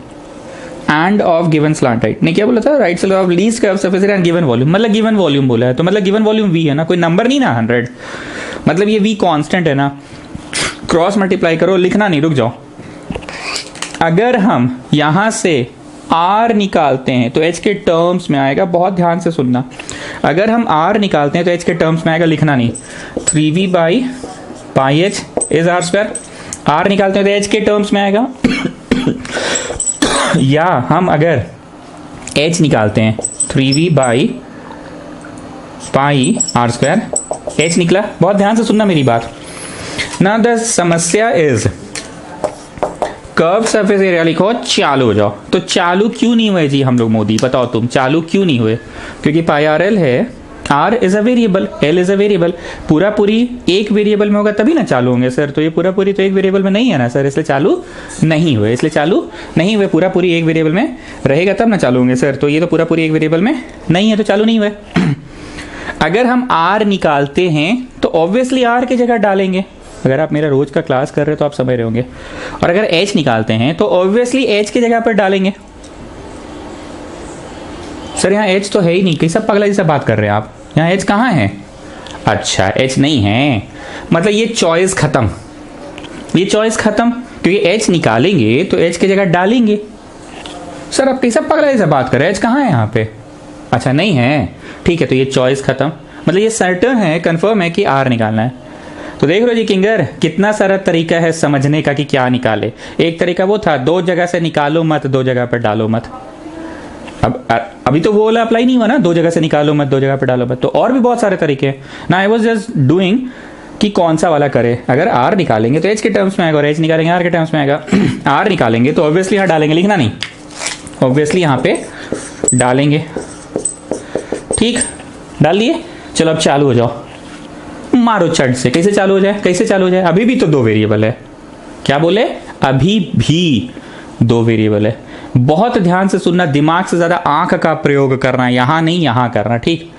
end of given slant height, नहीं क्या बोला था, right circular of least curve surface area and given volume, मतलब गिवन वॉल्यूम बोला है, तो मतलब गिवन वॉल्यूम v है ना, कोई नंबर नहीं ना 100, मतलब ये v कांस्टेंट है ना, क्रॉस मल्टीप्लाई करो, लिखना नहीं, रुक जाओ। अगर हम यहां से r निकालते हैं तो h के टर्म्स में आएगा, बहुत ध्यान से सुनना। अगर हम r निकालते हैं तो h के टर्म्स में आएगा, लिखना नहीं। 3v by pi h is r square. r निकालते हैं तो h के टर्म्स में आएगा या हम अगर h निकालते हैं 3v by pi are square, h निकला। बहुत ध्यान से सुनना मेरी बात ना। द समस्या इज कर्व सरफेस एरिया लिखो, चालू हो जाओ। तो चालू क्यों नहीं हुए जी हम लोग मोदी, बताओ तुम, चालू क्यों नहीं हुए? क्योंकि पाई आर एल है, r is a variable, l is a variable. पूरा पूरी एक वेरिएबल में होगा तभी ना चालू होंगे सर। तो ये पूरा पूरी तो एक वेरिएबल में नहीं है ना सर, इसलिए चालू नहीं हुए, इसलिए चालू नहीं हुए। पूरा पूरी एक वेरिएबल में रहेगा तब ना चालू होंगे सर। तो ये तो पूरा पूरी एक वेरिएबल में नहीं है तो चालू नहीं हुए। अगर हम आर निकालते हैं तो ऑब्वियसली आर की जगह डालेंगे। अगर आप मेरा रोज का क्लास कर रहे हो तो आप समझ रहे होंगे। और अगर h निकालते हैं तो ऑब्वियसली h की जगह पर डालेंगे। सर यहाँ h तो है ही नहीं, कैसा पगला जैसा बात कर रहे हैं आप। यहाँ h कहाँ है? अच्छा h नहीं है, मतलब ये चॉइस खत्म, ये चॉइस खत्म। क्योंकि h निकालेंगे तो h की जगह डालेंगे। सर आप कैसा पगला जैसा बात कर रहे हैं, h कहाँ है यहाँ पे? अच्छा नहीं है, ठीक है। तो ये चॉइस खत्म, मतलब ये सर्टन है, कंफर्म है कि r निकालना है। तो देख लो जी किंगर, कितना सारा तरीका है समझने का कि क्या निकाले। एक तरीका वो था दो जगह से निकालो मत, दो जगह पर डालो मत। अब अभी तो वो वाला अप्लाई नहीं हुआ ना, दो जगह से निकालो मत, दो जगह पर डालो मत। तो और भी बहुत सारे तरीके हैं ना। आई वाज जस्ट डूइंग कि कौन सा वाला करे। अगर आर निकालेंगे तो एच के टर्म्स में आएगा, और एच निकालेंगे आर के टर्म्स में आएगा। आर निकालेंगे तो ऑब्वियसली यहाँ डालेंगे, लिखना नहीं, ऑब्वियसली यहाँ पे डालेंगे। ठीक, डाल दिए। चलो अब चालू हो जाओ, मारो चट से। कैसे चालू हो जाए, कैसे चालू हो जाए? अभी भी तो दो वेरिएबल है। क्या बोले? अभी भी दो वेरिएबल है। बहुत ध्यान से सुनना, दिमाग से ज्यादा आंख का प्रयोग करना, यहां नहीं यहां करना। ठीक,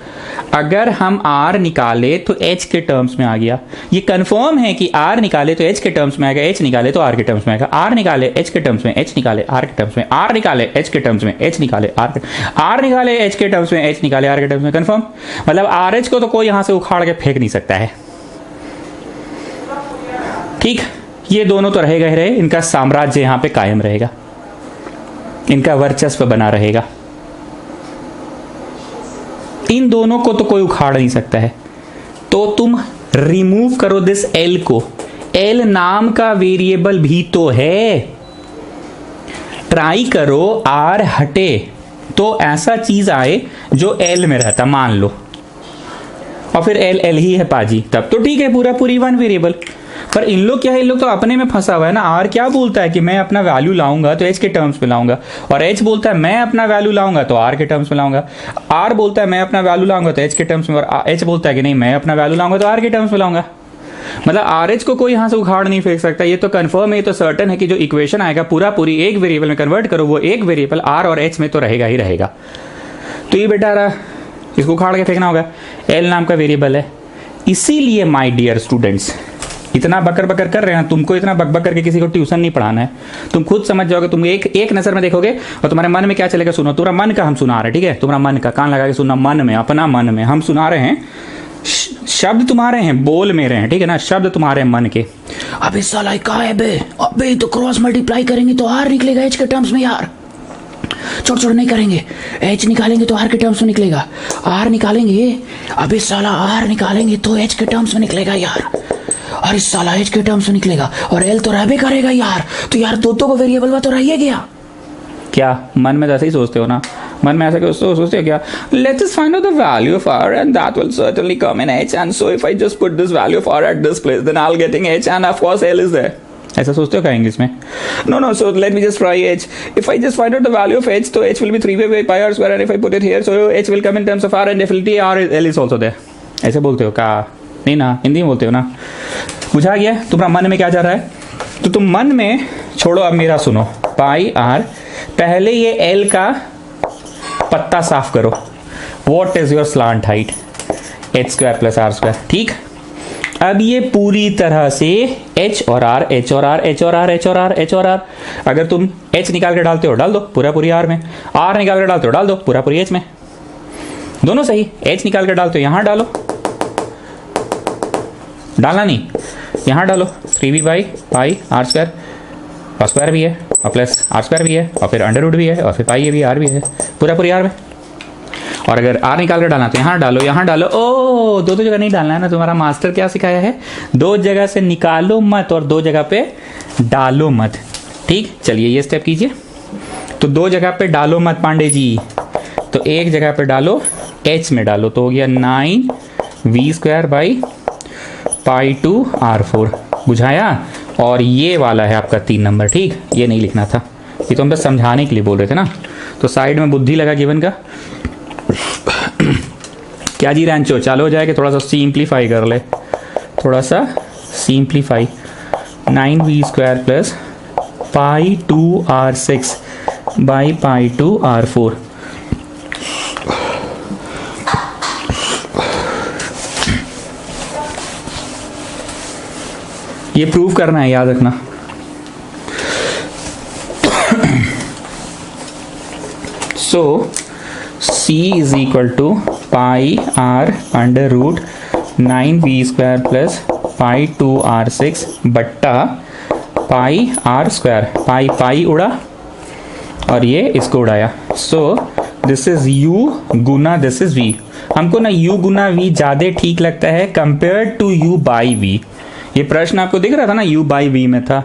अगर हम r निकाले तो h के टर्म्स में आ गया। ये कंफर्म है कि r निकाले तो h के टर्म्स में आएगा, h निकाले तो r के टर्म्स में आएगा। r निकाले h के टर्म्स में, h निकाले r के टर्म्स में, r निकाले h के टर्म्स में, h निकाले r निकाले h के टर्म्स में, h निकाले r के टर्म्स में। कंफर्म, मतलब RH को तो कोई यहां से उखाड़ के फेंक नहीं सकता है। ठीक, ये दोनों तो रहेगा ही रहे, इनका साम्राज्य यहां पे कायम रहेगा, इनका वर्चस्व बना रहेगा। इन दोनों को तो कोई उखाड़ नहीं सकता है। तो तुम रिमूव करो दिस एल को। एल नाम का वेरिएबल भी तो है। ट्राई करो आर हटे तो ऐसा चीज आए जो एल में रहता, मान लो, और फिर एल एल ही है पाजी, तब तो ठीक है, पूरा पूरी वन वेरिएबल। पर इन लोग क्या है, इन लोग तो अपने में फंसा हुआ है ना। आर क्या बोलता है कि मैं अपना वैल्यू लाऊंगा तो एच के टर्म्स में लाऊंगा, और एच बोलता है मैं अपना वैल्यू लाऊंगा तो आर के टर्म्स में लाऊंगा। आर बोलता है मैं अपना वैल्यू लाऊंगा तो एच के टर्म्स में, और एच बोलता है कि नहीं मैं अपना वैल्यू लाऊंगा तो आर के टर्म्स में लाऊंगा। मतलब आर एच को कोई यहां से उखाड़ नहीं फेंक सकता। ये तो कंफर्म है, ये तो सर्टन है कि जो इक्वेशन आएगा पूरा पूरी एक वेरिएबल में कन्वर्ट करो, वो एक वेरिएबल आर और एच में तो रहेगा ही रहेगा। तो ये बेटा रहा, इसको उखाड़ के फेंकना होगा। एल नाम का वेरिएबल है। इसीलिए माय डियर स्टूडेंट्स, इतना बकर बकर कर रहे हैं, तुमको इतना बकबक करके किसी को ट्यूशन नहीं पढ़ाना है। तुम खुद समझ जाओगे, तुम एक नजर में देखोगे और तुम्हारे मन में क्या चलेगा सुनो। तुम्हारा मन का हम सुना रहे हैं, ठीक है, तुम्हारा मन का, कान लगा के सुनना, मन में, अपना मन में हम सुना रहे हैं। शब्द तुम्हारे हैं, बोल मेरे हैं, ठीक है ना, शब्द तुम्हारे मन के। अबे साला क्या है बे, अबे तो क्रॉस मल्टीप्लाई करेंगे तो आर निकलेगा एच के टर्म्स में यार। छोड़ छोड़ नहीं करेंगे, एच निकालेंगे तो आर के टर्म्स में निकलेगा, आर निकालेंगे, अबे साला आर निकालेंगे तो एच के टर्म्स में निकलेगा यार, और इस साला एच के टर्म्स में निकलेगा, और एल तो रहबे करेगा यार। तो यार दो को वेरिएबल में तो रह गया। क्या मन में ऐसे ही सोचते हो ना? मन में ऐसा सोचते हो क्या? Let's just find out the value of r and that will certainly come in h, and so if I just put this value of r at this place then I'll getting h and of course l is there. ऐसा सोचते हो क्या English में? No, so let me just try h. If I just find out the value of h, so h will be 3 by pi r square, and if I put it here, so h will come in terms of r, and definitely r l is also there. ऐसे बोलते हो क्या? नहीं ना, हिंदी में बोलते हो ना। बुझा गया तुम्हारा मन में क्या जा रहा है? तो तुम मन में छोड़ो, अब मेरा सुनो। पाई आर, पहले ये एल का पत्ता साफ करो। What is your slant height? H square plus are square. ठीक, अब ये पूरी तरह से एच और आर, एच और आर, एच और आर, एच और आर, एच और आर। अगर तुम एच निकाल के डालते हो डाल दो पूरा पूरी आर में, आर निकाल के डालते हो डाल दो पूरा पूरी एच में, दोनों सही। एच निकाल के डालते हो यहां डालो, डालना नहीं, यहाँ डालो 3b by pi are square, और स्क्वायर भी है और प्लस आर स्क्वायर भी है और फिर अंडर रूट भी है और फिर पाई ये भी आर भी है, पूरा पूरी आर में। और अगर आर निकाल कर डालना तो यहाँ डालो, यहाँ डालो। ओ दो जगह नहीं डालना है ना, तुम्हारा मास्टर क्या सिखाया है, 2 जगह से निकालो मत और 2 जगह पे डालो मत। ठीक, चलिए ये स्टेप कीजिए। तो 2 जगह पे डालो मत पांडे जी, तो एक जगह पे डालो, एच में डालो, तो हो गया 9v² बाई पाई 2 r4, बुझाया। और ये वाला है आपका 3 नंबर। ठीक, ये नहीं लिखना था, ये तो हम बस समझाने के लिए बोल रहे थे ना, तो साइड में बुद्धि लगा गिवन का। क्या जी रैंचो, चालू हो जाए कि थोड़ा सा सिंप्लीफाई कर ले, थोड़ा सा simplify. 9v² plus pi 2 r6 by pi 2 r4। ये प्रूव करना है, याद रखना। So C is equal to pi r under root 9v² plus pi 2 r6 बट्टा पाई r स्क्वायर। पाई पाई उड़ा और ये इसको उड़ाया। सो this is u Guna this is v। हमको ना u गुना v ज़्यादा ठीक लगता है compare to u by v। ये प्रश्न आपको दिख रहा था ना, u बाई v में था,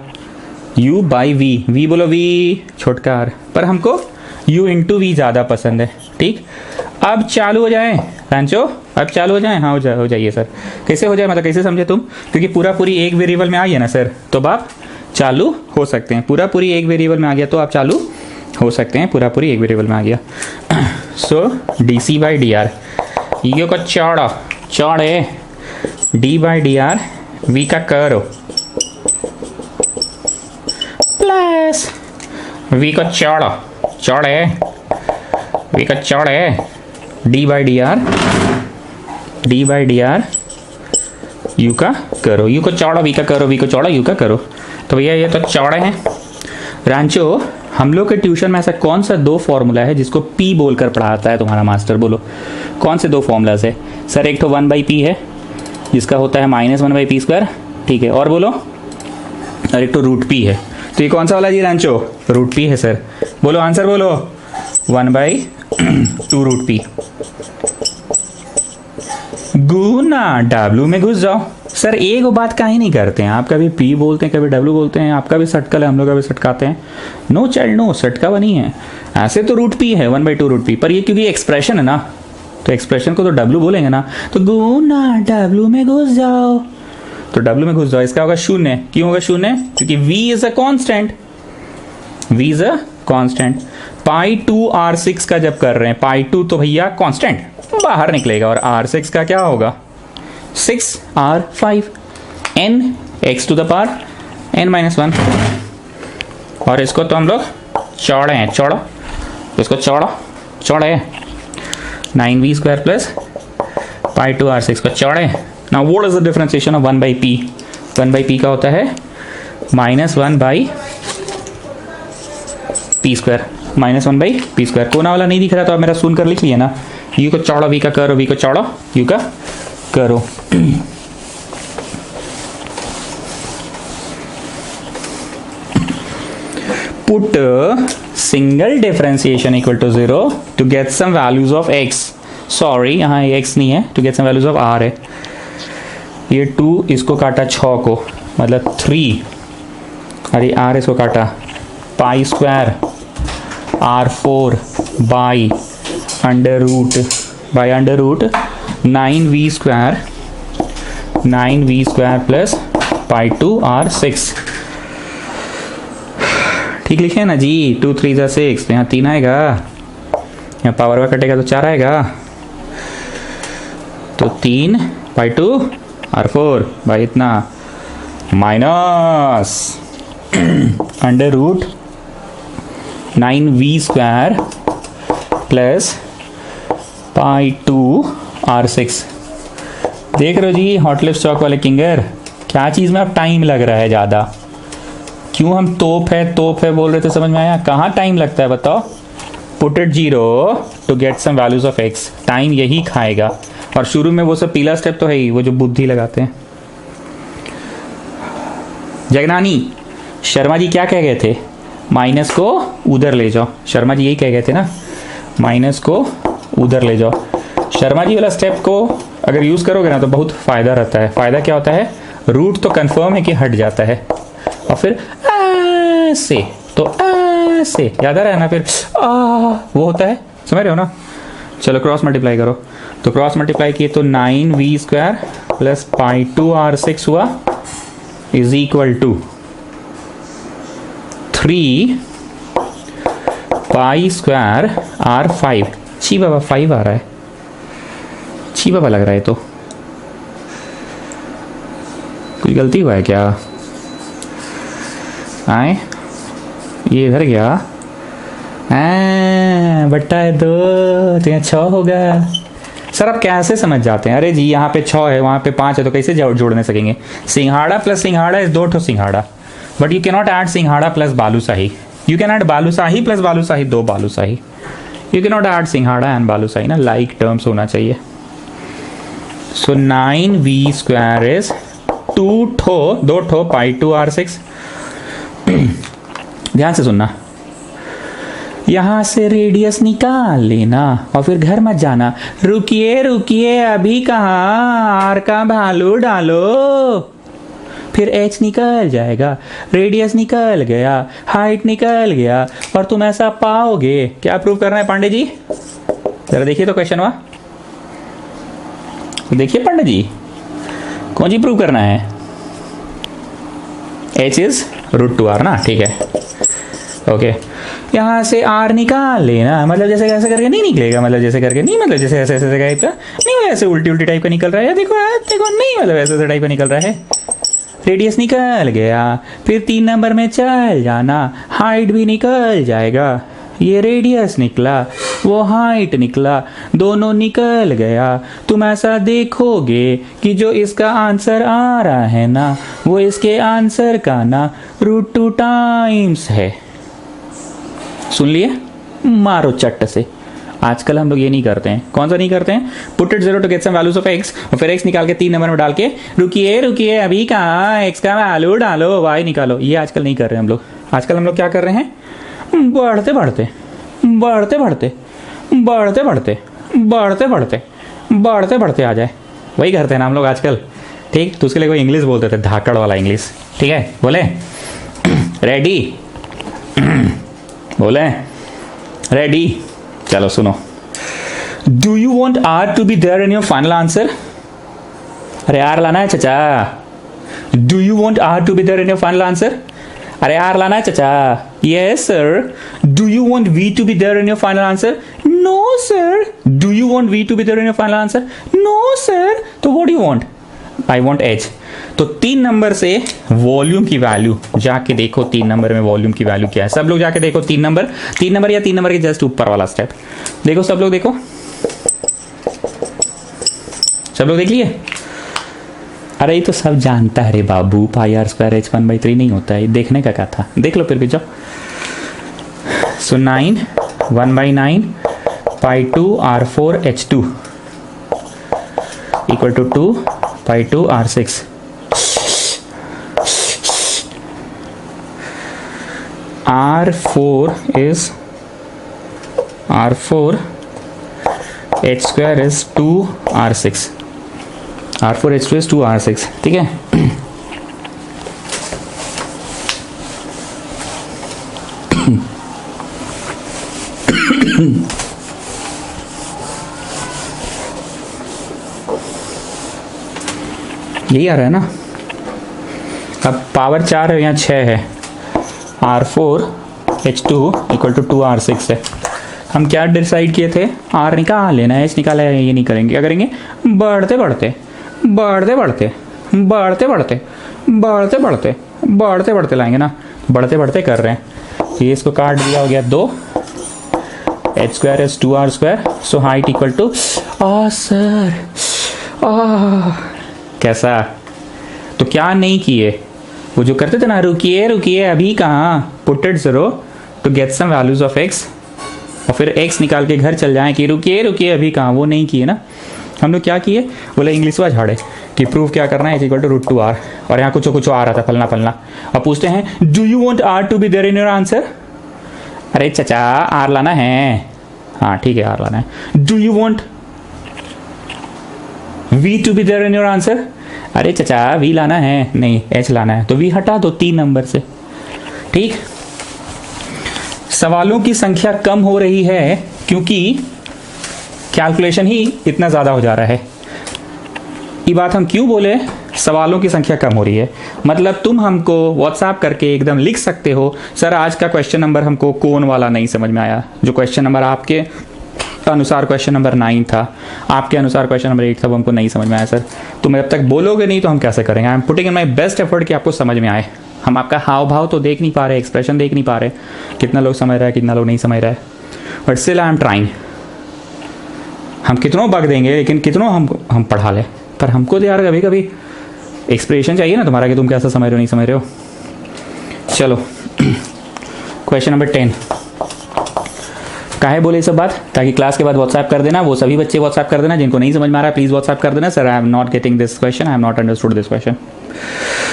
u बाई v, v बोलो v छोटका r, पर हमको u इंटू वी ज़्यादा पसंद है। ठीक, अब चालू हो जाए रांचो, अब चालू हो जाए। हाँ हो जाइए सर। कैसे हो जाए मतलब कैसे समझे तुम, क्योंकि पूरा पूरी एक वेरिएबल में आ गया ना सर, तो अब आप चालू हो सकते हैं। पूरा पूरी एक वेरिएबल में आ गया तो आप चालू हो सकते हैं, पूरा पूरी एक वेरिएबल में आ गया। So d c by d r, यो का चौड़े d by d r v का करो प्लस वी का चौड़े वी का चौड़े d by d r u का करो, यू को चौड़ा वी का करो, वी को चौड़ा यू का करो। तो भैया ये तो चौड़े हैं। रांचो, हम लोग के ट्यूशन में ऐसा कौन सा 2 फॉर्मूला है जिसको पी बोलकर पढ़ाता है तुम्हारा मास्टर, बोलो कौन से 2 फॉर्मूलाज है सर? एक तो 1/p है जिसका होता है -1/p², ठीक है, और बोलो, और एक तो √p है। तो ये कौन सा वाला जी रांचो? √p है सर। बोलो आंसर बोलो, 1/2 √p गुना W में घुस जाओ। सर एक बात काहे नहीं करते हैं आप, कभी P बोलते हैं कभी W बोलते हैं, आपका भी सटकल है हम लोग का भी सटकाते हैं। नो चाइल्ड नो, सटका बनी है। ऐसे तो √p है 1/2 √p, पर ये क्योंकि एक्सप्रेशन है ना, तो एक्सप्रेशन को तो W बोलेंगे ना, तो गुना W में घुस जाओ, तो W में घुस जाओ। इसका होगा 0। क्यों होगा 0? क्योंकि V is a constant, V is a constant. Pi 2 r6 का जब कर रहे हैं, पाई 2 तो भैया कांस्टेंट बाहर निकलेगा, और r6 का क्या होगा 6r5 n x to the power n-1। और इसको तो हम लोग चौड़े हैं, चौड़ा, इसको चौड़ा है 9v² प्लस पाई 2 r6 को चौड़े। Now what is the differentiation of 1/p? 1/p का होता है -1/p², -1/p²। कोना वाला नहीं दिख रहा तो आप मेरा सुन कर लिख लिया ना, यू को चौड़ा वी का करो, वी को चौड़ा यू का करो। Put single differentiation equal to 0 to get some values of x. Sorry, यहाँ x नहीं है, to get some values of r है। ये 2 इसको काटा 6 को, मतलब 3, अरे r इसको काटा pi r4 by under root 9v² plus pi 2 r6। ठीक लिखे ना जी, 2 3 6, तो यहाँ 3 आएगा, यहाँ पावर का कटेगा तो 4 आएगा, तो 3 पाई 2 r4 बाई इतना minus under root 9v² plus pi 2 r6। देख रहे हो जी हॉटलिप स्टॉक वाले किंगर, क्या चीज़ में अब टाइम लग रहा है ज़्यादा। क्यों हम तोप है बोल रहे थे, समझ में आया? कहाँ टाइम लगता है बताओ? Put it 0 to get some values of x, time यही खाएगा। और शुरू में वो सब पीला स्टेप तो है ही, वो जो बुद्धि लगाते हैं। जगनानी, शर्मा जी क्या कह गए थे? माइनस को उधर ले जाओ। शर्मा जी यही कह गए थे ना, माइनस को उधर ले जाओ। शर्मा जी वाला स्टेप को अगर यूज़ करोगे ना तो बहुत फ़ायदा रहता है। फ़ायदा क्या होता है? रूट तो कंफर्म है कि हट जाता है, और फिर ऐसे, तो ऐसे याद आ रहा है ना, फिर वो होता है, समझ रहे हो ना? चलो क्रॉस मल्टीप्लाई करो। तो क्रॉस मल्टीप्लाई किए तो 9v² प्लस π2r6 हुआ इज इक्वल टू 3 π² r5। छी बाबा 5 आ रहा है, छी बाबा लग रहा है। तो कुछ गलती हुआ है क्या? आए ये इधर गया, बट्टा है 2 तो यहाँ 6 होगा। सर आप कैसे समझ जाते हैं? अरे जी यहाँ पे 6 है, वहाँ पे 5 है, तो कैसे जोड़ने सकेंगे? सिंघाड़ा प्लस सिंघाड़ा इज 2 ठो सिंघाड़ा, but you can not add सिंघाड़ा प्लस बालूशाही। यू कैन ऐड बालूशाही प्लस बालूशाही, 2 बालूशाही। यू कैन नॉट ऐड सिंघाड़ा एंड बालूशाही ना, लाइक टर्म्स होना चाहिए। सो 9v² इज 2 ठो π2r6। ध्यान से सुनना, यहां से रेडियस निकाल लेना और फिर घर मत जाना। रुकिए रुकिए, अभी कहाँ, आर का वैल्यू डालो, फिर एच निकल जाएगा, रेडियस निकल गया, हाइट निकल गया, और तुम ऐसा पाओगे। क्या प्रूव करना है पांडे जी? जरा देखिए तो क्वेश्चन हुआ, देखिए पांडे जी, कौन जी प्रूव करना है? h इज √2r ना, ठीक है, ओके। यहाँ से r निकाल लेना, मतलब जैसे ऐसे करके नहीं निकलेगा, मतलब जैसे करके नहीं, मतलब जैसे ऐसे ऐसे टाइप का नहीं, मतलब ऐसे उल्टी उल्टी टाइप का निकल रहा है। देखो देखो, नहीं मतलब ऐसे ऐसे टाइप का निकल रहा है। रेडियस निकल गया, फिर 3 नंबर में चल जाना, हाइट भी निकल जाएगा। ये रेडियस निकला, वो हाइट निकला, दोनों निकल गया। तुम ऐसा देखोगे कि जो इसका आंसर आ रहा है ना, वो इसके आंसर का ना √2 टाइम्स है। सुन लिए? मारो चट्ट से। आजकल हम लोग ये नहीं करते हैं। कौन सा नहीं करते हैं? Put it 0 to get some values of x, और फिर x निकाल के 3 नंबर में डाल के रुकिए रुकिए अभी कहाँ, x का वैल्यू डालो, y निकालो। ये आजकल नहीं कर रहे हैं हम लोग। आजकल हम लोग क्या कर रहे हैं? बढ़ते बढ़ते बढ़ते बढ़ते बढ़ते बढ़ते बढ़ते बढ़ते बढ़ते बढ़ते आ जाए, वही करते हैं ना हम लोग आजकल। ठीक, तो उसके लिए कोई इंग्लिश बोलते थे, धाकड़ वाला इंग्लिश। ठीक है, बोले रेडी, बोले रेडी। चलो सुनो, do you want R to be there in your final answer? अरे आर लाना है चचा। Do you want R to be there in your final answer? अरे आर लाना है चचा। Yes sir. Do you want V to be there in your final answer? No sir. Do you want V to be there in your final answer? No sir. तो what do you want? I want H. तो 3 number से volume की value जाके देखो, 3 number में volume की value क्या है। सब लोग जाके देखो 3 नंबर या 3 नंबर के जस्ट ऊपर वाला स्टेप देखो। सब लोग देखो, सब लोग देख लिए? अरे ये तो सब जानता है रे बाबू, πr² h1/3 नहीं होता है, देखने का क्या था? देख लो फिर भी जाओ। So 9 1/9 π2r4 h2 equal to 2 π2r6। r4 h² is 2r6। r4 h2 is 2r6। ठीक है, यही आ रहा है ना। अब पावर 4 है, यहाँ 6 है। r4 h2 equal to 2r6 है। हम क्या डिसाइड किए थे? r निकाल लेना है, h निकाला है, ये नहीं करेंगे। क्या करेंगे? बढ़ते बढ़ते बढ़ते बढ़ते बढ़ते बढ़ते बढ़ते बढ़ते बढ़ते बढ़ते लाएंगे ना। बढ़ते बढ़ते कर रहे हैं। ये इसको काट दिया, हो गया 2 h² is 2r²। So height equal to sir कैसा? तो क्या नहीं किए? वो जो करते थे ना, रुकिए रुकिए अभी कहाँ, put it 0 to get some values of x, और फिर x निकाल के घर चल जाएं कि रुकिए रुकिए अभी कहाँ, वो नहीं किए ना हम लोग। क्या किए? बोले इंग्लिश वा झाड़े, कि प्रूव क्या करना है, इज इक्वल टू √2 r, और यहाँ कुछ आ रहा था फलना फलना, और पूछते हैं do you want r to be there in your answer. अरे चचा r लाना है, हाँ ठीक है r लाना है। Do you want v to be there in your answer. अरे चचा v लाना है, नहीं h लाना है, तो v हटा दो 3 नंबर से। ठीक, सवालों की संख्या कम हो रही है क्योंकि कैलकुलेशन ही इतना ज़्यादा हो जा रहा है। ये बात हम क्यों बोले, सवालों की संख्या कम हो रही है, मतलब तुम हमको व्हाट्सएप करके एकदम लिख सकते हो, सर आज का क्वेश्चन नंबर हमको कोन वाला नहीं समझ में आया, जो क्वेश्चन नंबर आपके अनुसार क्वेश्चन नंबर 9 था, आपके अनुसार क्वेश्चन नंबर 8 था, वो हमको नहीं समझ में आया सर। तुम जब तक बोलोगे नहीं तो हम कैसे करेंगे। I am putting in my best effort कि आपको समझ में आए। हम आपका हाव भाव तो देख नहीं पा रहे, एक्सप्रेशन देख नहीं पा रहे, कितना लोग समझ रहा है कितना लोग नहीं समझ रहा है, but still I am trying. हम कितनों बग देंगे लेकिन कितनों हम पढ़ा लें, पर हमको तो यार कभी कभी एक्सप्रेशन चाहिए ना तुम्हारा कि तुम कैसा समझ रहे हो नहीं समझ रहे हो। चलो क्वेश्चन नंबर 10। काहे बोले ये सब बात, ताकि क्लास के बाद व्हाट्सएप कर देना, वो सभी बच्चे व्हाट्सएप कर देना जिनको नहीं समझ में आ रहा है, प्लीज व्हाट्सएप कर देना, sir I am not getting this question, I am not understood this question.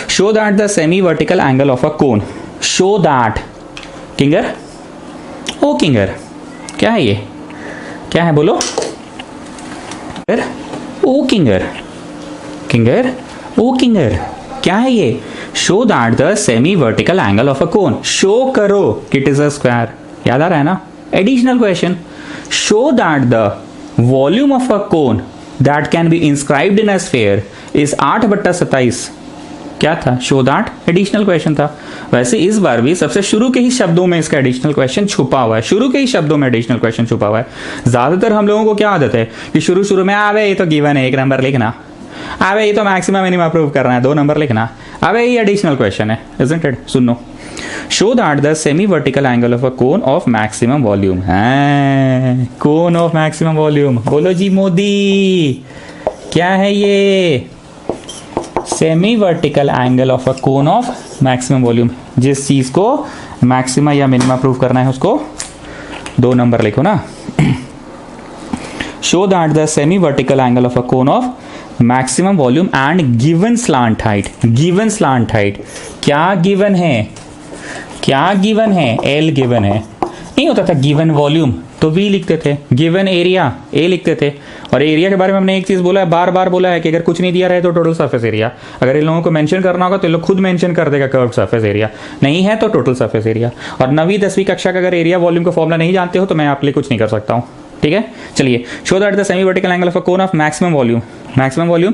Show that the semi vertical angle of a cone, show that Kinger, ओ किंगर क्या है ये, क्या है बोलो, ओ किंगर, किंगर ओ किंगर क्या है ये, show that the semi vertical angle of a cone, show करो इट इज अ स्क्वायर, याद आ रहा है ना, additional question. Show that the volume of a cone that can be inscribed in a sphere is 8/27, क्या था, show that, additional question था। वैसे इस बार भी सबसे शुरू के ही शब्दों में इसका एडिशनल क्वेश्चन छुपा हुआ है, शुरू के ही शब्दों में एडिशनल क्वेश्चन छुपा हुआ है। ज्यादातर हम लोगों को क्या आदत है कि शुरू में आवे ये तो गिवन है 1 नंबर लिखना, अबे ये तो मैक्सिमम मिनिमम प्रूव करना है 2 नंबर लिखना, अबे ये एडिशनल क्वेश्चन है, इजंट इट। सुनो, show that the semi vertical angle of a cone of maximum volume, है कोन ऑफ मैक्सिमम वॉल्यूम, बोलो जी मोदी क्या है ये, semi vertical angle of a cone of maximum volume, जिस चीज को मैक्सिमा या मिनिमा प्रूव करना है उसको 2 नंबर लिखो ना। Show that the semi vertical angle of a cone of maximum volume and given slant height, given slant height, क्या गिवन है, क्या गिवन है, एल गिवन है, नहीं होता था गिवन वॉल्यूम तो वी लिखते थे, गिवन एरिया ए लिखते थे। और एरिया के बारे में हमने एक चीज बोला है, बार बार बोला है कि अगर कुछ नहीं दिया रहे तो टोटल सरफेस एरिया, अगर इन लोगों को मेंशन करना होगा तो इन लोग खुद मेंशन कर देगा कर्व्ड सरफेस एरिया, नहीं है तो टोटल सरफेस एरिया। और 9वीं 10वीं कक्षा का अगर एरिया वॉल्यूम का फॉर्मुला नहीं जानते हो तो मैं आपके लिए कुछ नहीं कर सकता हूँ, ठीक है। चलिए, show that the semi vertical angle of a cone of maximum volume, maximum volume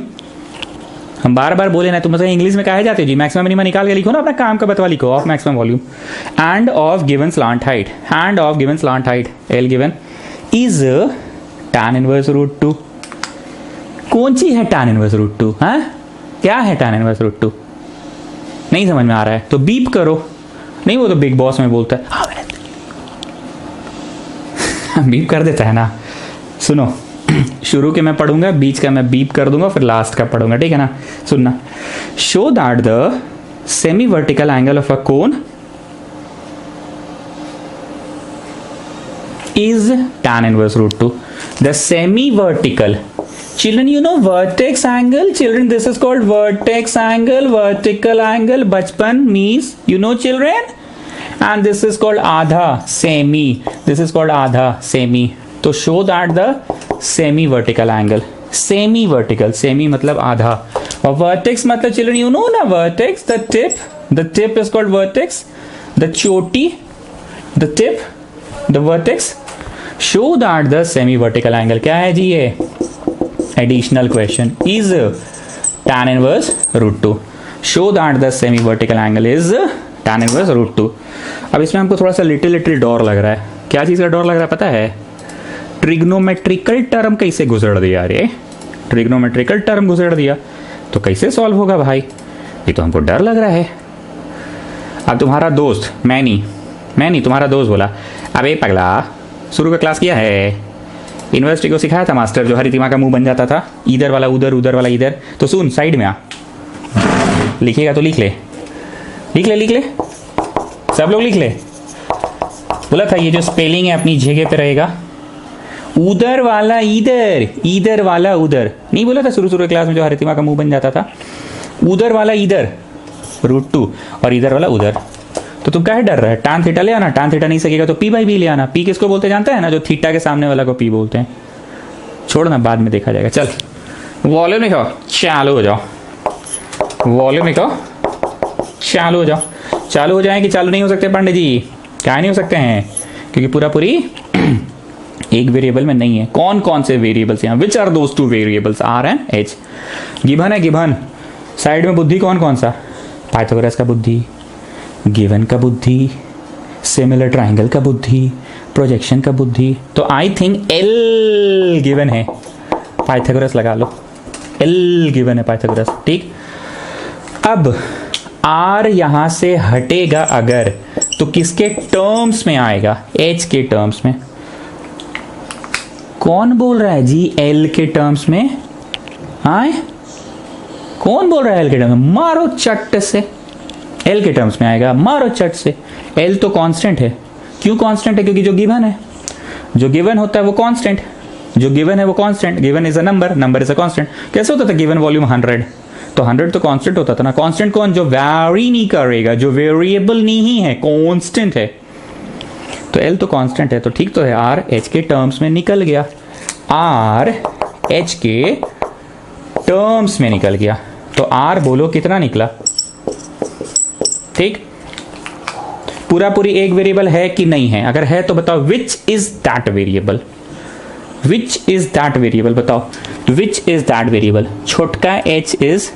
हम बार बार बोले ना, तुम इंग्लिश में कहा जाते हो जी, मैक्सिमम मिनिमम निकाल के लिखो ना, अपना काम का बतवा लिखो, of maximum volume end of given slant height, end of given slant height L given is tan inverse √2। कौन सी है tan इनवर्स √2, हाँ क्या है tan इनवर्स √2, नहीं समझ में आ रहा है तो बीप करो, नहीं वो तो बिग बॉस में बोलता है, बीप कर देता है ना। सुनो, शुरू के मैं पढ़ूंगा, बीच का मैं बीप कर दूंगा, फिर लास्ट का पढ़ूंगा, ठीक है ना। सुनना, show that the semi vertical angle of a cone is tan inverse √2. The semi-vertical, children, you know vertex angle, children, this is called vertex angle, vertical angle, bachpan means, you know children, and this is called आधा, semi, this is called आधा, semi. तो show that the semi-vertical angle, semi-vertical, semi मतलब आधा, और vertex मतलब children, you know ना vertex, the tip is called vertex, the चोटी, the tip, the vertex. Show that the semi-vertical angle क्या है जी, ये additional question, is tan inverse √2. Show that the semi-vertical angle is tan inverse √2. अब इसमें हमको थोड़ा सा लिटिल डर लग रहा है, क्या चीज़ का डर लग रहा है पता है, ट्रिग्नोमेट्रिकल टर्म कैसे गुजर दिया, अरे ट्रिग्नोमेट्रिकल टर्म गुजर दिया तो कैसे सॉल्व होगा भाई, ये तो हमको डर लग रहा है। अब तुम्हारा दोस्त मैं नहीं तुम्हारा दोस्त बोला, अबे पगला शुरू का क्लास किया है, यूनिवर्सिटी को सिखाया था मास्टर, जो हरितिमा का मुंह बन जाता था, इधर वाला उधर, उधर वाला इधर, तो सुन साइड में आ, लिखेगा तो लिख ले, सब लोग लिख ले। बोला था ये जो स्पेलिंग है अपनी जगह पे रहेगा, उधर वाला इधर, इधर वाला उधर, नहीं बोला था शुरू शुरू क्लास में जो हरितिमा का मुंह बन जाता था, उधर वाला इधर √2 और इधर वाला उधर। तो तुम क्या डर रहा है, tan थीटा ले आना, tan थीटा नहीं सकेगा तो p/b ले आना। p किसको बोलते जानता है ना, जो थीटा के सामने वाला को p बोलते हैं। छोड़ना, बाद में देखा जाएगा। चल वॉल्यूम लिखो, चालू हो जाओ। वॉल्यूम लिखो, चालू हो जाओ। चालू हो जाए कि चालू नहीं हो सकते पांडे जी? क्या नहीं हो सकते हैं? क्योंकि पूरा पूरी एक वेरिएबल में नहीं है। कौन कौन से वेरिएबल्स यहाँ, which are those 2 variables, r and h? Given है, गिवन। साइड में बुद्धि कौन कौन सा? पाइथागोरस का बुद्धि, गिवन का बुद्धि, सिमिलर ट्राइंगल का बुद्धि, प्रोजेक्शन का बुद्धि। तो आई थिंक l गिवन है, पाइथागोरस लगा लो। l गिवन है पाइथागोरस, ठीक। अब r यहां से हटेगा अगर, तो किसके टर्म्स में आएगा? h के टर्म्स में। कौन बोल रहा है जी l के टर्म्स में? आए, कौन बोल रहा है l के टर्म्स में? मारो चट से, l के टर्म्स में आएगा, मारो चट से। l तो कांस्टेंट है। क्यों कांस्टेंट है? क्योंकि जो गिवन है, जो गिवन होता है वो कांस्टेंट, जो गिवन है वो constant. Given is a number, number is a constant. कैसे होता था गिवन वॉल्यूम 100? तो 100 तो कांस्टेंट होता था ना। कांस्टेंट कौन? जो वैरी नहीं करेगा, जो वेरिएबल नहीं है, कांस्टेंट है। तो l तो कांस्टेंट है, तो ठीक तो है। r h के टर्म्स में निकल गया, r h के टर्म्स में निकल गया। तो r बोलो कितना निकला? ठीक। पूरा पूरी एक वेरिएबल है कि नहीं है? अगर है तो बताओ which is that variable, which is that variable, बताओ विच इज दैट वेरिएबल। छोटका h is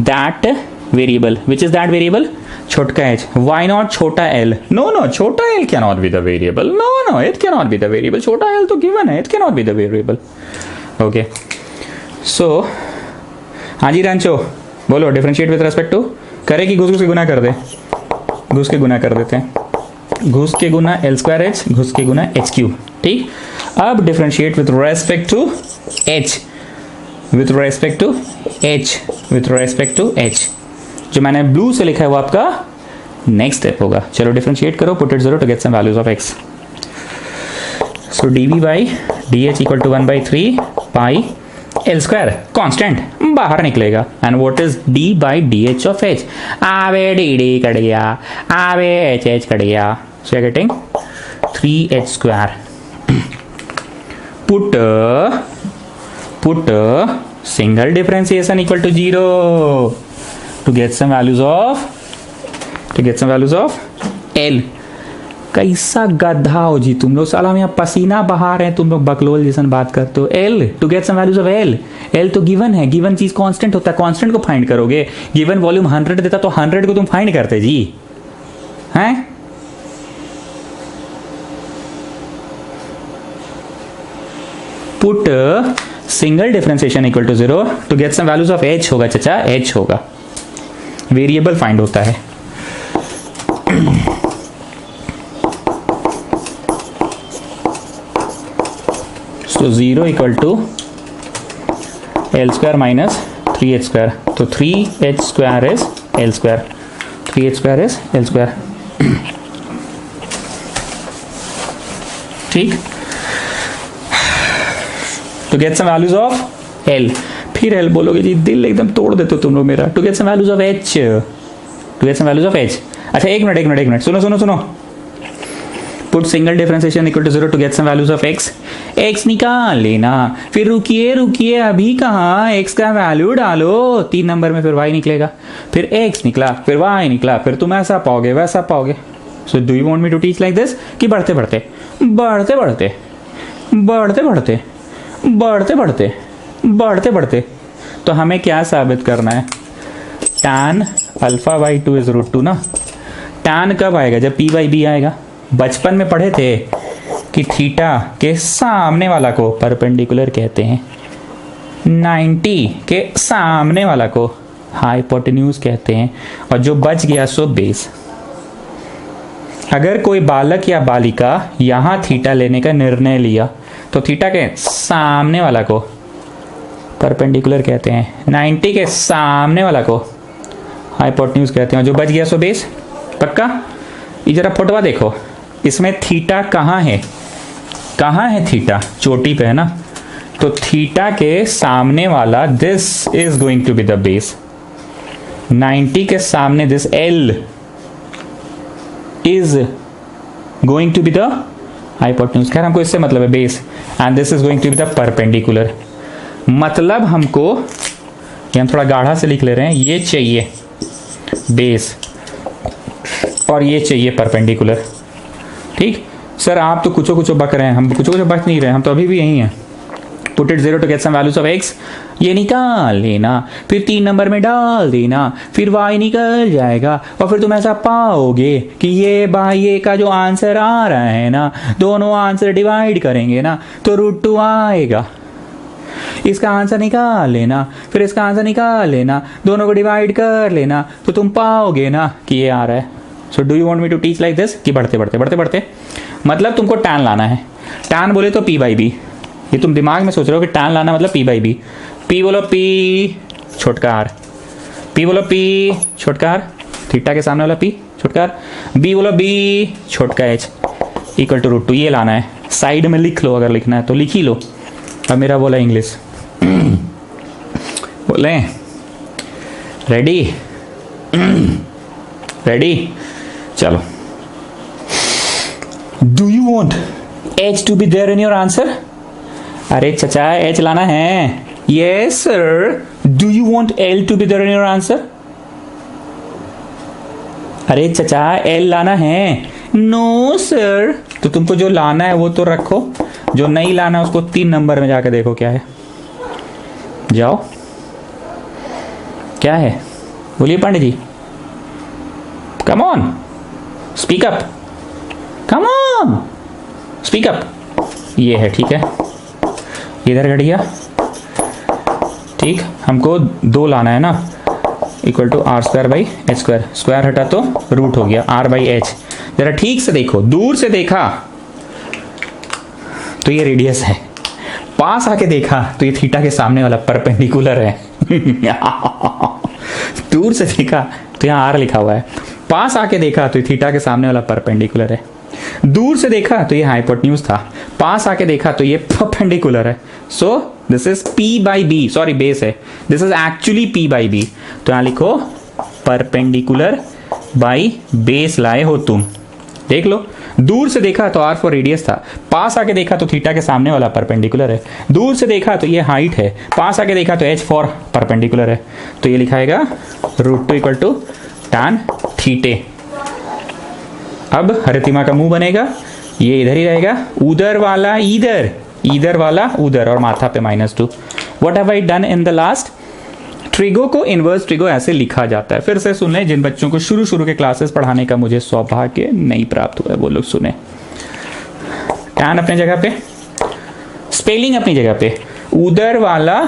that variable, which is that variable? छोटका h। वाई नॉट छोटा l? नो नो, छोटा l can not be the variable. No no, it can not be the variable. छोटा l तो given है, it can not be the variable. Okay, so हाँ जी रांचो बोलो, differentiate with respect to, करे कि घुस घुस के गुना कर दे? घुस के गुना कर देते हैं। घुस के गुना l²h, घुस के गुना h³। ठीक। अब differentiate with respect to h, with respect to h, with respect to h। जो मैंने ब्लू से लिखा है वो आपका नेक्स्ट स्टेप होगा। चलो डिफरेंशिएट करो, put it 0 to get some values of x। So dv/dh equal to 1/3 pi l² constant बाहर निकलेगा। And what is d/dh of h? आवे dd कट गया, आवे h कट गया। So you are getting 3h²। put single differentiation equal to 0 to get some values of l। कैसा गधा हो जी तुम लोग, साला हम यहाँ पसीना बहा रहे हैं, तुम लोग बकलोल जैसन बात करते हो। l to get some values of l तो गिवन है, गिवन चीज कांस्टेंट होता है, कांस्टेंट को फाइंड करोगे। गिवन वॉल्यूम 100 देता तो 100 को तुम फाइंड करते जी, हैं? Put single differentiation equal to 0 to get some values of h होगा चचा, h होगा, वेरिएबल फाइंड होता है। तो 0 equal to l² minus 3h², तो 3h² is l², 3h² is l²। ठीक। To get some values of l, फिर l बोलोगे जी, दिल एकदम तोड़ देते हो तुम लोग मेरा। To get some values of h, to get some values of h। अच्छा एक मिनट सुनो। Put single differentiation equal to 0 to get some values of x निकाल लेना। फिर रुकिए अभी कहाँ, x का वैल्यू डालो 3 नंबर में, फिर y निकलेगा, फिर x निकला, फिर y निकला, फिर तुम ऐसा पाओगे वैसा पाओगे। So do you want me to teach like this, कि बढ़ते बढ़ते तो हमें क्या साबित करना है? tan α/2 इज √2 ना। tan कब आएगा? जब p/b आएगा। बचपन में पढ़े थे कि थीटा के सामने वाला को परपेंडिकुलर कहते हैं, 90 के सामने वाला को हाइपोटेन्यूज कहते हैं, और जो बच गया सो बेस। अगर कोई बालक या बालिका यहां थीटा लेने का निर्णय लिया तो थीटा के सामने वाला को परपेंडिकुलर कहते हैं, 90 के सामने वाला को हाइपोटेन्यूज कहते हैं, और जो बच गया सो बेस। पक्का? ये जरा फोटोवा देखो, इसमें थीटा कहाँ है? कहाँ है थीटा? चोटी पे है ना, तो थीटा के सामने वाला this is going to be the base. 90 के सामने this L is going to be the hypotenuse. खैर हमको इससे मतलब है base, and this is going to be the perpendicular. मतलब हमको, ये हम थोड़ा गाढ़ा से लिख ले रहे हैं, ये चाहिए बेस और ये चाहिए परपेंडिकुलर। ठीक सर, आप तो कुछ कुछ बक रहे हैं, हम कुछ बक नहीं रहे, हम तो अभी भी यही हैं। Put it 0 to get some values of x, ये निकाल लेना, फिर 3 नंबर में डाल देना, फिर y निकल जाएगा, और फिर तुम ऐसा पाओगे कि ये बाई ए का जो आंसर आ रहा है ना, दोनों आंसर डिवाइड करेंगे ना तो √2 आएगा। इसका आंसर निकाल लेना, फिर इसका आंसर निकाल लेना, दोनों को डिवाइड कर लेना, तो तुम पाओगे ना कि ये आ रहा है। So do you want me to teach like this, कि बढ़ते बढ़ते बढ़ते बढ़ते, मतलब तुमको टैन लाना है। टैन बोले तो p/b, ये तुम दिमाग में सोच रहे हो कि टैन लाना मतलब p/b। p बोलो p छोटका r, p बोलो p छोटका r, थीटा के सामने वाला p छोटका r, b बोलो b छोटका h इक्वल टू √2। ये लाना है, साइड में लिख लो, अगर लिखना है तो लिख ही लो। अब मेरा बोला इंग्लिश बोले, रेडी रेडी, चलो। Do you want h to be there in your answer? अरे चचा h लाना है। Yes sir. Do you want L to be there in your answer? अरे चचा L लाना है। No sir. तो तुमको जो लाना है वो तो रखो, जो नहीं लाना है उसको 3 नंबर में जाकर देखो क्या है। जाओ, क्या है बोलिए Pandit ji. Come on, speak up, come on speak up. ये है, ठीक है, इधर घट गया। ठीक, हमको 2 लाना है ना, इक्वल टू r²/h²। स्क्वायर हटा तो रूट हो गया r/h। जरा ठीक से देखो, दूर से देखा तो ये रेडियस है, पास आके देखा तो ये थीटा के सामने वाला परपेंडिकुलर है। दूर से देखा तो यहाँ r लिखा हुआ है, पास आके देखा तो ये थीटा के सामने वाला परपेंडिकुलर है। दूर से देखा तो ये हाइपोटेन्यूज था, पास आके देखा तो ये परपेंडिकुलर है। सो this is p/b, sorry base है, दिस इज एक्चुअली p/b। तो यहां लिखो परपेंडिकुलर बाई बेस लाए हो तुम। देख लो, दूर से देखा तो r फॉर रेडियस था, पास आके देखा तो थीटा के सामने वाला परपेंडिकुलर है। दूर से देखा तो ये हाइट है, पास आके देखा तो h फॉर परपेंडिकुलर है। तो ये लिखाएगा √2 इक्वल टू tan थीटे। अब हरितिमा का मुंह बनेगा, ये इधर ही रहेगा, उधर वाला इधर, इधर वाला उधर, और माथा पे -2। What have I done in the last? Trigo को इनवर्स ट्रिगो ऐसे लिखा जाता है। फिर से सुन लें, जिन बच्चों को शुरू के क्लासेस पढ़ाने का मुझे सौभाग्य नहीं प्राप्त हुआ है वो लोग सुने। टैन अपने जगह पे, स्पेलिंग अपनी जगह पे, उधर वाला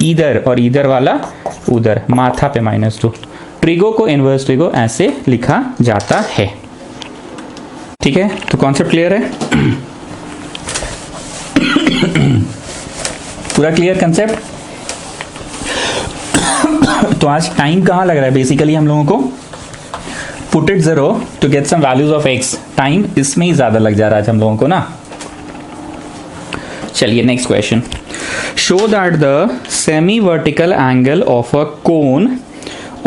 इधर और इधर वाला उधर, माथा पे -2। ट्रिगो को इनवर्स ट्रिगो ऐसे लिखा जाता है। ठीक है, तो कॉन्सेप्ट क्लियर है? पूरा क्लियर कंसेप्ट? तो आज टाइम कहाँ लग रहा है बेसिकली हम लोगों को? Put it 0 to get some values of x। Time इसमें ही ज्यादा लग जा रहा है आज हम लोगों को ना। चलिए next question. Show that the semi vertical angle of a cone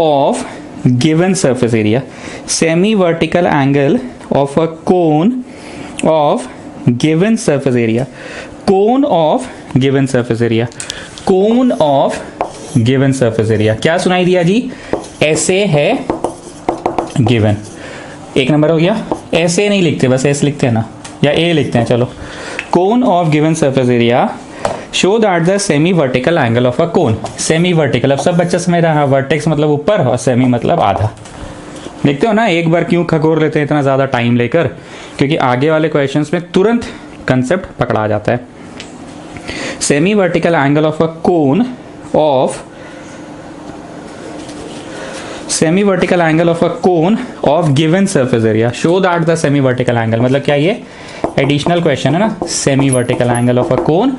of given surface area. Semi vertical angle of a cone of given surface area, cone of given surface area, cone of given surface area। क्या सुनाई दिया जी? ऐसे है given। 1 number हो गया। ऐसे नहीं लिखते, बस ऐसे लिखते हैं ना, या ए लिखते हैं। चलो, cone of given surface area show that the semi vertical angle of a cone। semi vertical, अब सब बच्चा समझ रहा है, वर्टेक्स मतलब ऊपर और सेमी मतलब आधा। देखते हो ना, एक बार क्यों खगोर लेते हैं इतना ज़्यादा टाइम लेकर? क्योंकि आगे वाले क्वेश्चंस में तुरंत कंसेप्ट पकड़ा जाता है। Semi vertical angle of a cone of, semi vertical angle of a cone of given surface area. Show that the semi vertical angle, मतलब क्या ये एडिशनल क्वेश्चन है ना। Semi vertical angle of a cone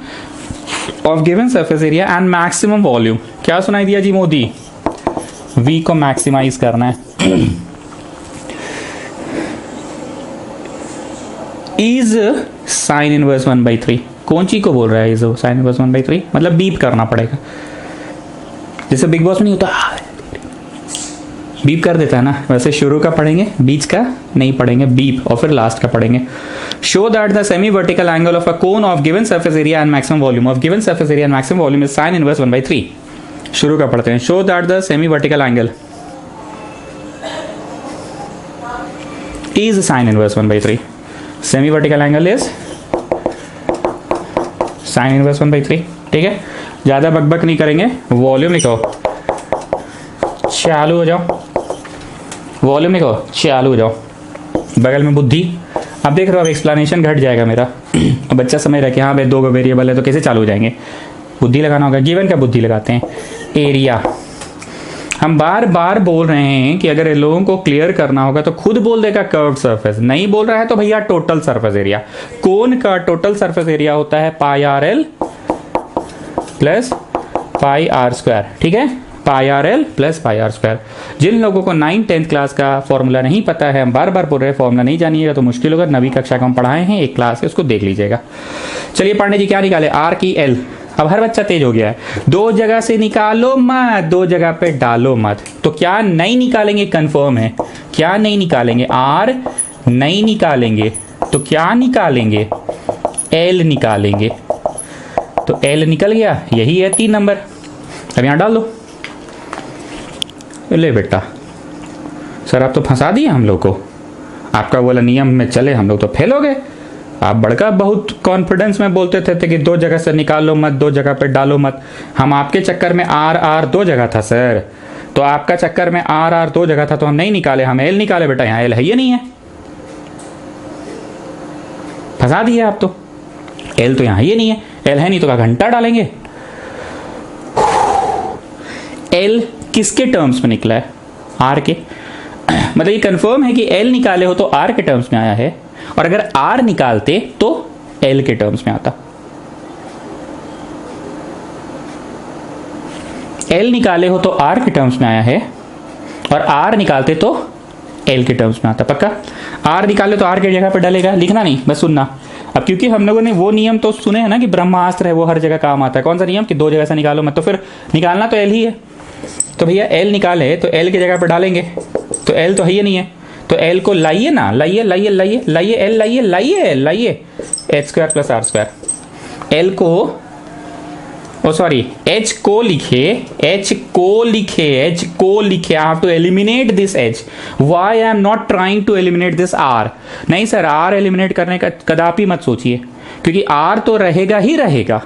of given surface area and maximum volume. क्या सुनाई दिया जी Modi? v को मैक्सिमाइज करना है। Is sine inverse 1/3। कौन ची को बोल रहा है इज साइन इनवर्स 1/3? मतलब बीप करना पड़ेगा, जैसे बिग बॉस में नहीं होता बीप कर देता है ना, वैसे शुरू का पढ़ेंगे, बीच का नहीं पढ़ेंगे, बीप, और फिर लास्ट का पढ़ेंगे। Show that the semi vertical angle of a cone of given surface area and maximum volume of given surface area and maximum volume is sine inverse 1/3। शुरू का पढ़ते हैं। Show that the semi vertical angle is sine inverse 1/3। Semi vertical angle is sine inverse 1/3। ठीक है, ज्यादा बकबक नहीं करेंगे, वॉल्यूम लिखो, चालू हो जाओ, वॉल्यूम लिखो, चालू हो जाओ, बगल में बुद्धि। अब देख रहे हो, अब एक्सप्लेनेशन घट जाएगा मेरा। अब बच्चा समझ रहा है कि हाँ भाई 2 वेरिएबल है तो कैसे चालू हो जाएंगे, बुद्धि लगाना होगा। गिवन का बुद्धि लगाते हैं। एरिया, हम बार बार बोल रहे हैं कि अगर इन लोगों को क्लियर करना होगा तो खुद बोल देगा कर्व्ड सरफेस, नहीं बोल रहा है तो भैया टोटल सरफेस एरिया। कोन का टोटल सरफेस एरिया होता है pi are L plus pi are square. ठीक है, pi are L plus pi are square. जिन लोगों को 9th 10th क्लास का फॉर्मूला नहीं पता है, हम बार बार बोल रहे हैं फॉर्मूला नहीं जानिएगा तो मुश्किल होगा। 9वीं कक्षा का हम पढ़ाए हैं, एक क्लास है, उसको देख लीजिएगा। चलिए पांडे जी क्या निकाले, आर की एल। अब हर बच्चा तेज हो गया है, 2 जगह से निकालो मत, 2 जगह पे डालो मत। तो क्या नहीं निकालेंगे, कंफर्म है, क्या नहीं निकालेंगे, आर नहीं निकालेंगे तो क्या निकालेंगे, एल निकालेंगे। तो एल निकल गया, यही है 3 नंबर। अब यहां डाल दो। ले बेटा, सर आप तो फंसा दिए हम लोग को, आपका वाला नियम में चले हम लोग तो फेल हो गए। आप बड़का बहुत कॉन्फिडेंस में बोलते थे कि 2 जगह से निकालो मत, 2 जगह पे डालो मत। हम आपके चक्कर में आर आर 2 जगह था सर, तो आपका चक्कर में आर आर 2 जगह था तो हम नहीं निकाले, हम एल निकाले। बेटा यहाँ एल है ही नहीं है, फंसा दिए आप तो। एल तो यहाँ ही नहीं है, एल है नहीं तो क्या घंटा डालेंगे। एल किसके टर्म्स में निकला है, आर के। मतलब ये कंफर्म है कि एल निकाले हो तो आर के टर्म्स में आया है, और अगर आर निकालते तो एल के टर्म्स में आता। एल निकाले हो तो आर के टर्म्स में आया है, और आर निकालते तो एल के टर्म्स में आता। पक्का, आर निकाले तो आर की जगह पर डालेगा, लिखना नहीं, बस सुनना। अब क्योंकि हम लोगों ने वो नियम तो सुने हैं ना कि ब्रह्मास्त्र है, वो हर जगह काम आता है। कौन सा नियम कि 2 जगह से निकालो मत, तो फिर निकालना तो एल ही है। तो भैया एल निकाले तो एल की जगह पर डालेंगे, तो एल तो है ही नहीं है, तो एल को लाइए ना, लाइए लाइए लाइए लाइए, एल लाइए लाइए लाइए, H square plus are square. L को, ओ सॉरी, एच को लिखे, एच को लिखे, एच को लिखे। I have to eliminate this H. Why I am not trying to eliminate this R. नहीं सर, आर एलिमिनेट करने का कदापि मत सोचिए, क्योंकि आर तो रहेगा ही रहेगा।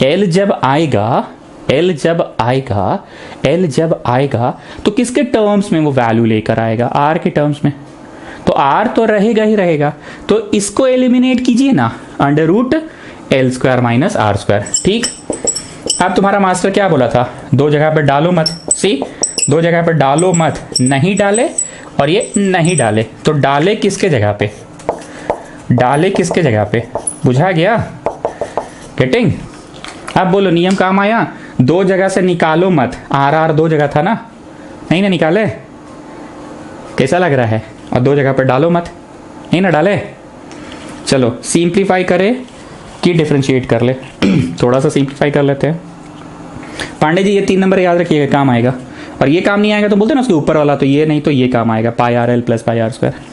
एल जब आएगा, एल जब आएगा, एल जब आएगा तो किसके टर्म्स में वो वैल्यू लेकर आएगा, आर के टर्म्स में। तो आर तो रहेगा ही रहेगा, तो इसको एलिमिनेट कीजिए ना, under root L square minus are square. ठीक, अब तुम्हारा मास्टर क्या बोला था, 2 जगह पर डालो मत। सी, 2 जगह पर डालो मत, नहीं डाले और ये नहीं डाले, तो डाले किसके जगह पे, डाले किसके जगह पे, बुझा गया, गेटिंग। अब बोलो नियम काम आया, 2 जगह से निकालो मत, आर आर 2 जगह था ना, नहीं ना निकाले, कैसा लग रहा है, और 2 जगह पर डालो मत, नहीं ना डाले। चलो सिंप्लीफाई करे कि डिफरेंशिएट कर ले, थोड़ा सा सिंप्लीफाई कर लेते हैं। पांडे जी ये 3 नंबर याद रखिएगा, काम आएगा। और ये काम नहीं आएगा तो बोलते ना उसके ऊपर वाला, तो ये नहीं तो ये काम आएगा, pi are L plus pi are square.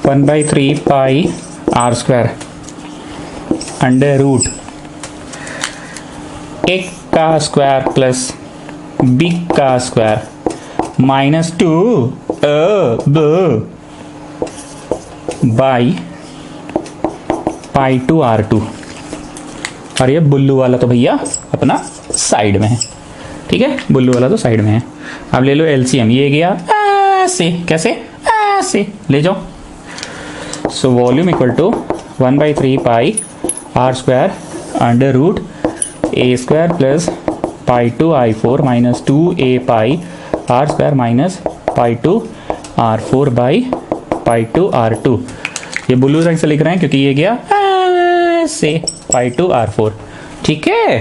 One by 3 pi are square under root एक का स्क्वायर प्लस बी का square minus 2 by pi 2 R2। और ये बुल्लू वाला तो भैया अपना साइड में है, ठीक है, बुल्लू वाला तो साइड में है। अब ले लो एलसीएम, ये गया ऐसे, कैसे ऐसे ले जाओ। So volume equal to 1/3 pi are square under root A square plus pi 2 I4 minus 2 a pi are square minus pi 2 R4 by pi two R2। ये ब्लू रंग से लिख रहे हैं क्योंकि ये गया से पाई टू R4। ठीक है,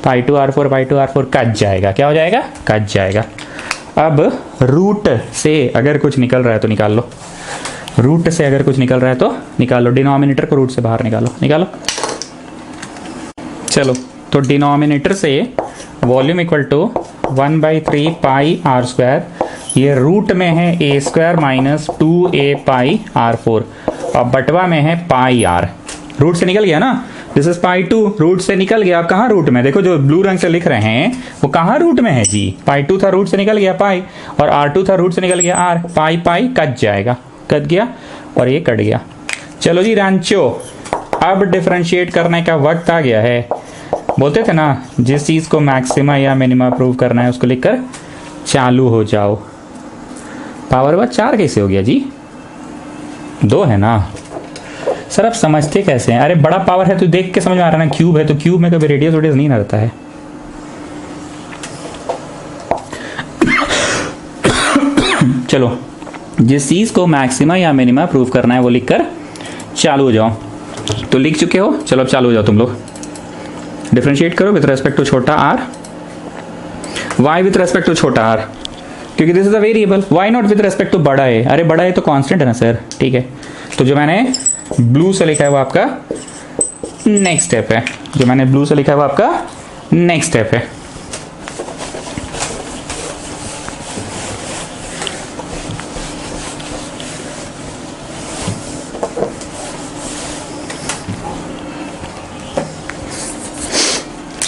पाई टू R4 कट जाएगा। क्या हो जाएगा? कट जाएगा। अब रूट से अगर कुछ निकल रहा है तो निकाल लो, रूट से अगर कुछ निकल रहा है तो निकाल लो। डिनोमिनेटर को रूट से बाहर निकालो। चलो, तो डिनोमिनेटर से volume equal to 1/3 pi R², ये रूट में है A² माइनस 2A पाई R4 और बटवा में है पाई R। रूट से निकल गया ना, this is pi two, root से निकल गया। आप कहाँ रूट में? देखो जो ब्लू रंग से लिख रहे हैं वो कहाँ रूट में है जी? पाई टू था, रूट से निकल गया पाई, और R2 था, रूट से निकल गया R। पाई पाई कट जाएगा, कट गया और ये कट गया। चलो जी रांचो, अब डिफरेंशिएट करने का वक्त आ गया है। बोलते थे ना, जिस चीज़ को मैक्सिमा या मिनिमा प्रूव करना है उसको लिखकर चालू हो जाओ। पावर बात 4 कैसे हो गया जी? 2 है ना सर। आप समझते कैसे हैं? अरे बड़ा पावर है तो देख के समझ में आ रहा है ना, क्यूब है तो क्यूब में कभी रेडियस वेडियस नहीं रहता है। चलो, जिस चीज को मैक्सिमा या मिनिमा प्रूव करना है वो लिखकर चालू हो जाओ। तो लिख चुके हो, चलो अब चालू हो जाओ तुम लोग। डिफरेंशिएट करो विद रेस्पेक्ट टू छोटा r, y with respect to छोटा r, क्योंकि this is a variable. Why not with respect to बड़ा है? अरे बड़ा है तो कांस्टेंट है ना सर। ठीक है, तो जो मैंने ब्लू से लिखा है वो आपका नेक्स्ट स्टेप है। जो मैंने ब्लू से लिखा है वो आपका नेक्स्ट स्टेप है।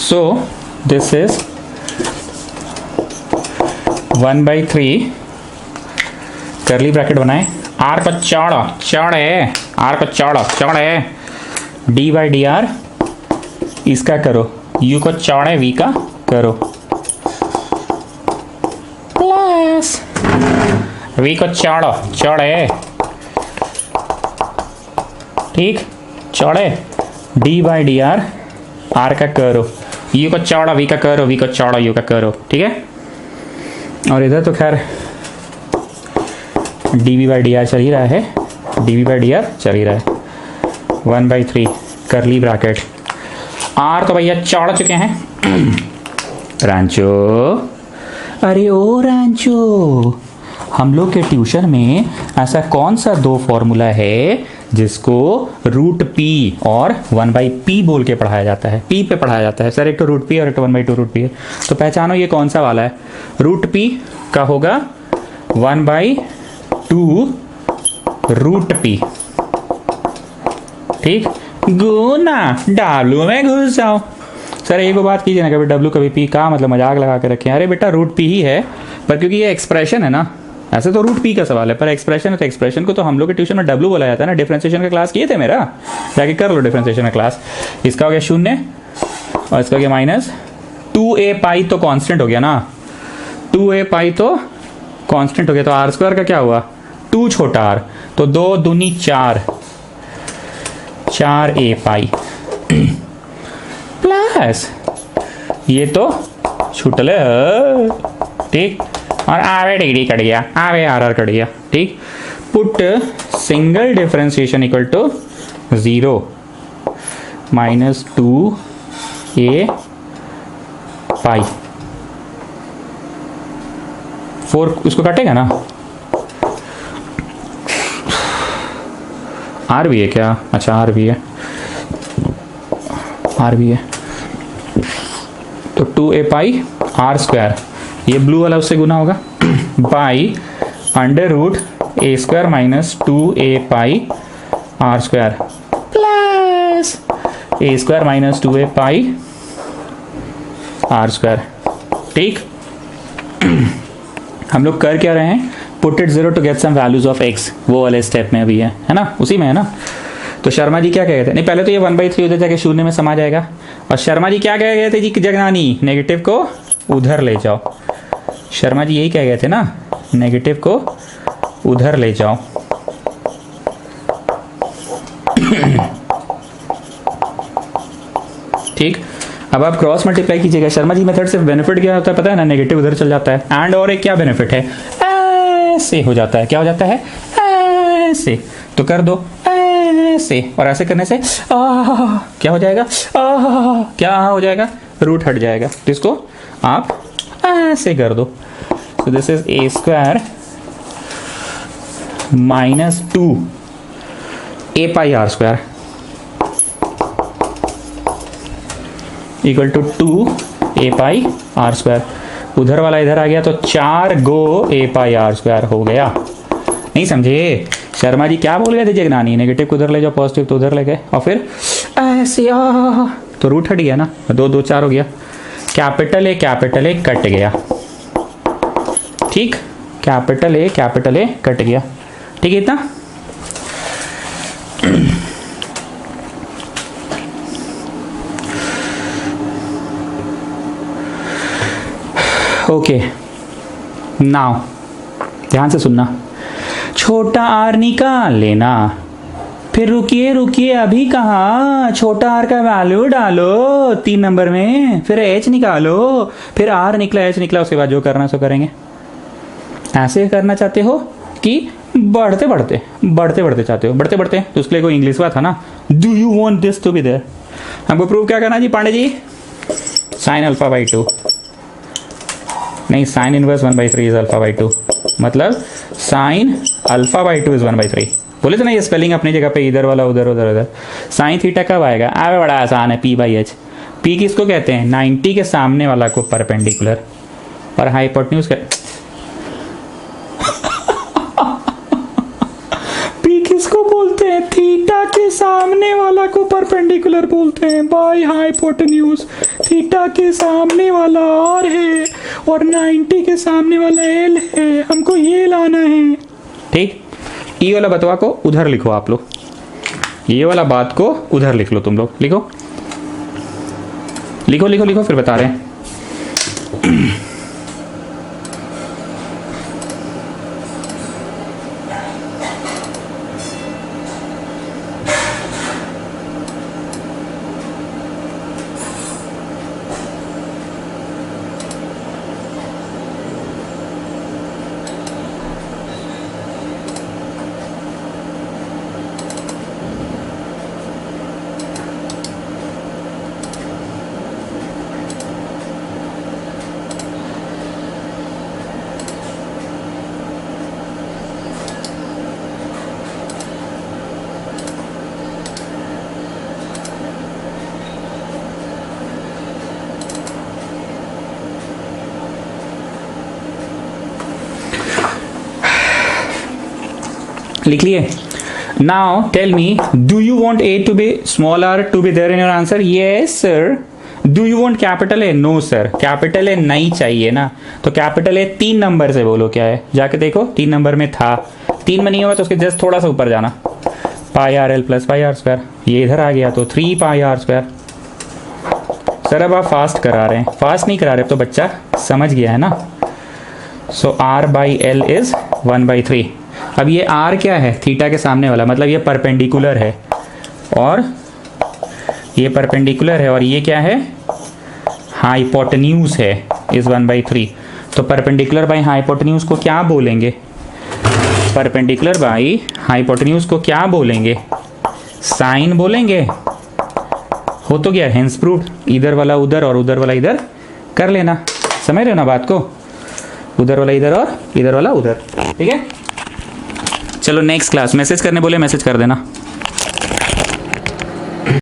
So this is 1/3 करली ब्रैकेट बनाए, R को चौड़े R को चौड़े d/dr इसका करो, U को चौड़े V का करो, प्लस V को चौड़े ठीक, चौड़े d/dr R का करो, U को चौड़ा V का करो, V को चौड़ा U का करो। ठीक है, और इधर तो खैर dV/dr चल ही रहा है, dV/dr चल ही रहा है। 1/3 करली ब्रैकेट, R तो भैया चौड़ चुके हैं। रांचो, अरे ओ रांचो, हम लोग के ट्यूशन में ऐसा कौन सा 2 फॉर्मूला है जिसको रूट पी और 1/p बोल के पढ़ाया जाता है? p पे पढ़ाया जाता है सर। एक तो रूट पी और एक तो 1/2 रूट पी है। तो पहचानो ये कौन सा वाला है। रूट पी का होगा 1/2 रूट पी। ठीक, गुना डब्लू में घुस जाओ। सर एक बात कीजिए ना, कभी डब्लू कभी पी का मतलब मजाक लगा के रखें। अरे बेटा रूट पी ही है, पर क्योंकि ये एक्सप्रेशन है ना, ऐसे तो रूट पी का सवाल है, पर एक्सप्रेशन है तो एक्सप्रेशन को तो हम लोग के ट्यूशन में डब्लू बोला जाता है ना। डिफरेंशिएशन का क्लास किए थे मेरा, जाके कर लो डिफरेंशिएशन का क्लास। इसका हो गया 0 और इसका हो गया माइनस 2a पाई, तो कांस्टेंट हो गया ना, 2a पाई तो कांस्टेंट हो गया। तो R² का क्या हुआ? 2 छोटा r, तो 2 दूनी 4a पाई प्लस ये तो छुटले। ठीक, और आवे डिग्री कट गया, आवे आर कट गया। ठीक, put single differentiation equal to 0 minus 2a pi 4, उसको काटेगा ना। आर भी है क्या? अच्छा आर भी है, आर भी है। तो 2a पाई R², ये ब्लू वाला उससे गुना होगा, by √a² minus 2a pi R² plus a² minus 2a pi R²। ठीक, हम लोग कर क्या रहे हैं? Put it 0 to get some values of x, वो वाले स्टेप में अभी है ना, उसी में है ना। तो शर्मा जी क्या कह गए थे? नहीं, पहले तो ये 1/3 उधर जाके 0 में समा जाएगा। और शर्मा जी क्या कह गए थे जी? जगनानी, नेगेटिव को उधर ले जाओ। शर्मा जी यही कह गए थे ना, नेगेटिव को उधर ले जाओ। ठीक, अब आप क्रॉस मल्टीप्लाई कीजिएगा। शर्मा जी मेथड से बेनिफिट क्या होता है पता है ना? नेगेटिव उधर चल जाता है। एंड और एक क्या बेनिफिट है? ऐसे हो जाता है। क्या हो जाता है? ऐसे, तो कर दो ऐसे, और ऐसे करने से क्या हो जाएगा, क्या हो जाएगा, रूट हट जाएगा। तो इसको आप ऐसे कर दो। तो this is A square minus 2 A pi are square equal to 2 A pi are square. उधर वाला इधर आ गया तो 4 गो ए पाई आर स्क्वायर हो गया। नहीं समझे? शर्मा जी क्या बोल गए थे जगनानी? नेगेटिव को उधर ले जाओ, पॉजिटिव तो उधर ले गए, और फिर ऐसे तो रूट हट गया ना, 2 2 4 हो गया। कैपिटल ए कट गया, ठीक, कैपिटल ए कट गया, ठीक है इतना। ओके, नाउ ध्यान से सुनना। छोटा आर निकाल लेना, फिर रुकिए अभी कहाँ, छोटा आर का वैल्यू डालो 3 नंबर में, फिर एच निकालो, फिर आर निकला एच निकला, उसके बाद जो करना सो करेंगे। ऐसे करना चाहते हो कि बढ़ते बढ़ते चाहते हो, बढ़ते बढ़ते, तो उसके लिए कोई इंग्लिश बात था ना, do you want this to be there. हमको प्रूव क्या करना जी Pandey ji? Sine alpha by 2, नहीं sine inverse 1/3 is alpha by 2, मतलब साइन अल्फा बाई 2 इज 1/3। बोले तो ना ये स्पेलिंग अपनी जगह पे, इधर वाला उधर उधर उधर। साइन थीटा कब आएगा? आवे, बड़ा आसान है, p/h। p किसको कहते हैं? 90 के सामने वाला को परपेंडिकुलर, और हाइपोटेन्यूज p किसको बोलते हैं? थीटा के सामने वाला को परपेंडिकुलर बोलते हैं बाय हाइपोटेन्यूज। थीटा के सामने वाला r है और 90 के सामने वाला l है, हमको ये लाना है, ठीक। ये वाला बतवा को उधर लिखो आप लोग, ये वाला बात को उधर लिख लो तुम लोग, लिखो लिखो लिखो लिखो, फिर बता रहे हैं। लिख लिए? Now tell me, do you want A to be small R to be there in your answer? Yes sir. Do you want capital A? No sir, capital A नहीं चाहिए ना। तो कैपिटल ए 3 नंबर से बोलो क्या है, जाके देखो 3 नंबर में था, 3 में नहीं होगा तो उसके जस्ट थोड़ा सा ऊपर जाना, pi are L plus pi are square, ये इधर आ गया तो 3 पाई आर स्क्वायर। सर अब आप फास्ट करा रहे हैं, फास्ट नहीं करा रहे तो बच्चा समझ गया है ना। सो आर बाई एल इज 1/3। अब ये r क्या है? थीटा के सामने वाला, मतलब ये परपेंडिकुलर है, और ये परपेंडिकुलर है, और ये क्या है? हाइपोटेन्यूज है, इज 1/3। तो परपेंडिकुलर बाई हाइपोटेन्यूज को क्या बोलेंगे? परपेंडिकुलर बाई हाइपोटेन्यूज को क्या बोलेंगे? साइन बोलेंगे। हो तो गया, हेंस प्रूव्ड। इधर वाला उधर और उधर वाला इधर कर लेना, समझ रहे हो ना बात को? उधर वाला इधर और इधर वाला उधर, ठीक है। चलो नेक्स्ट क्लास, मैसेज करने बोले मैसेज कर देना।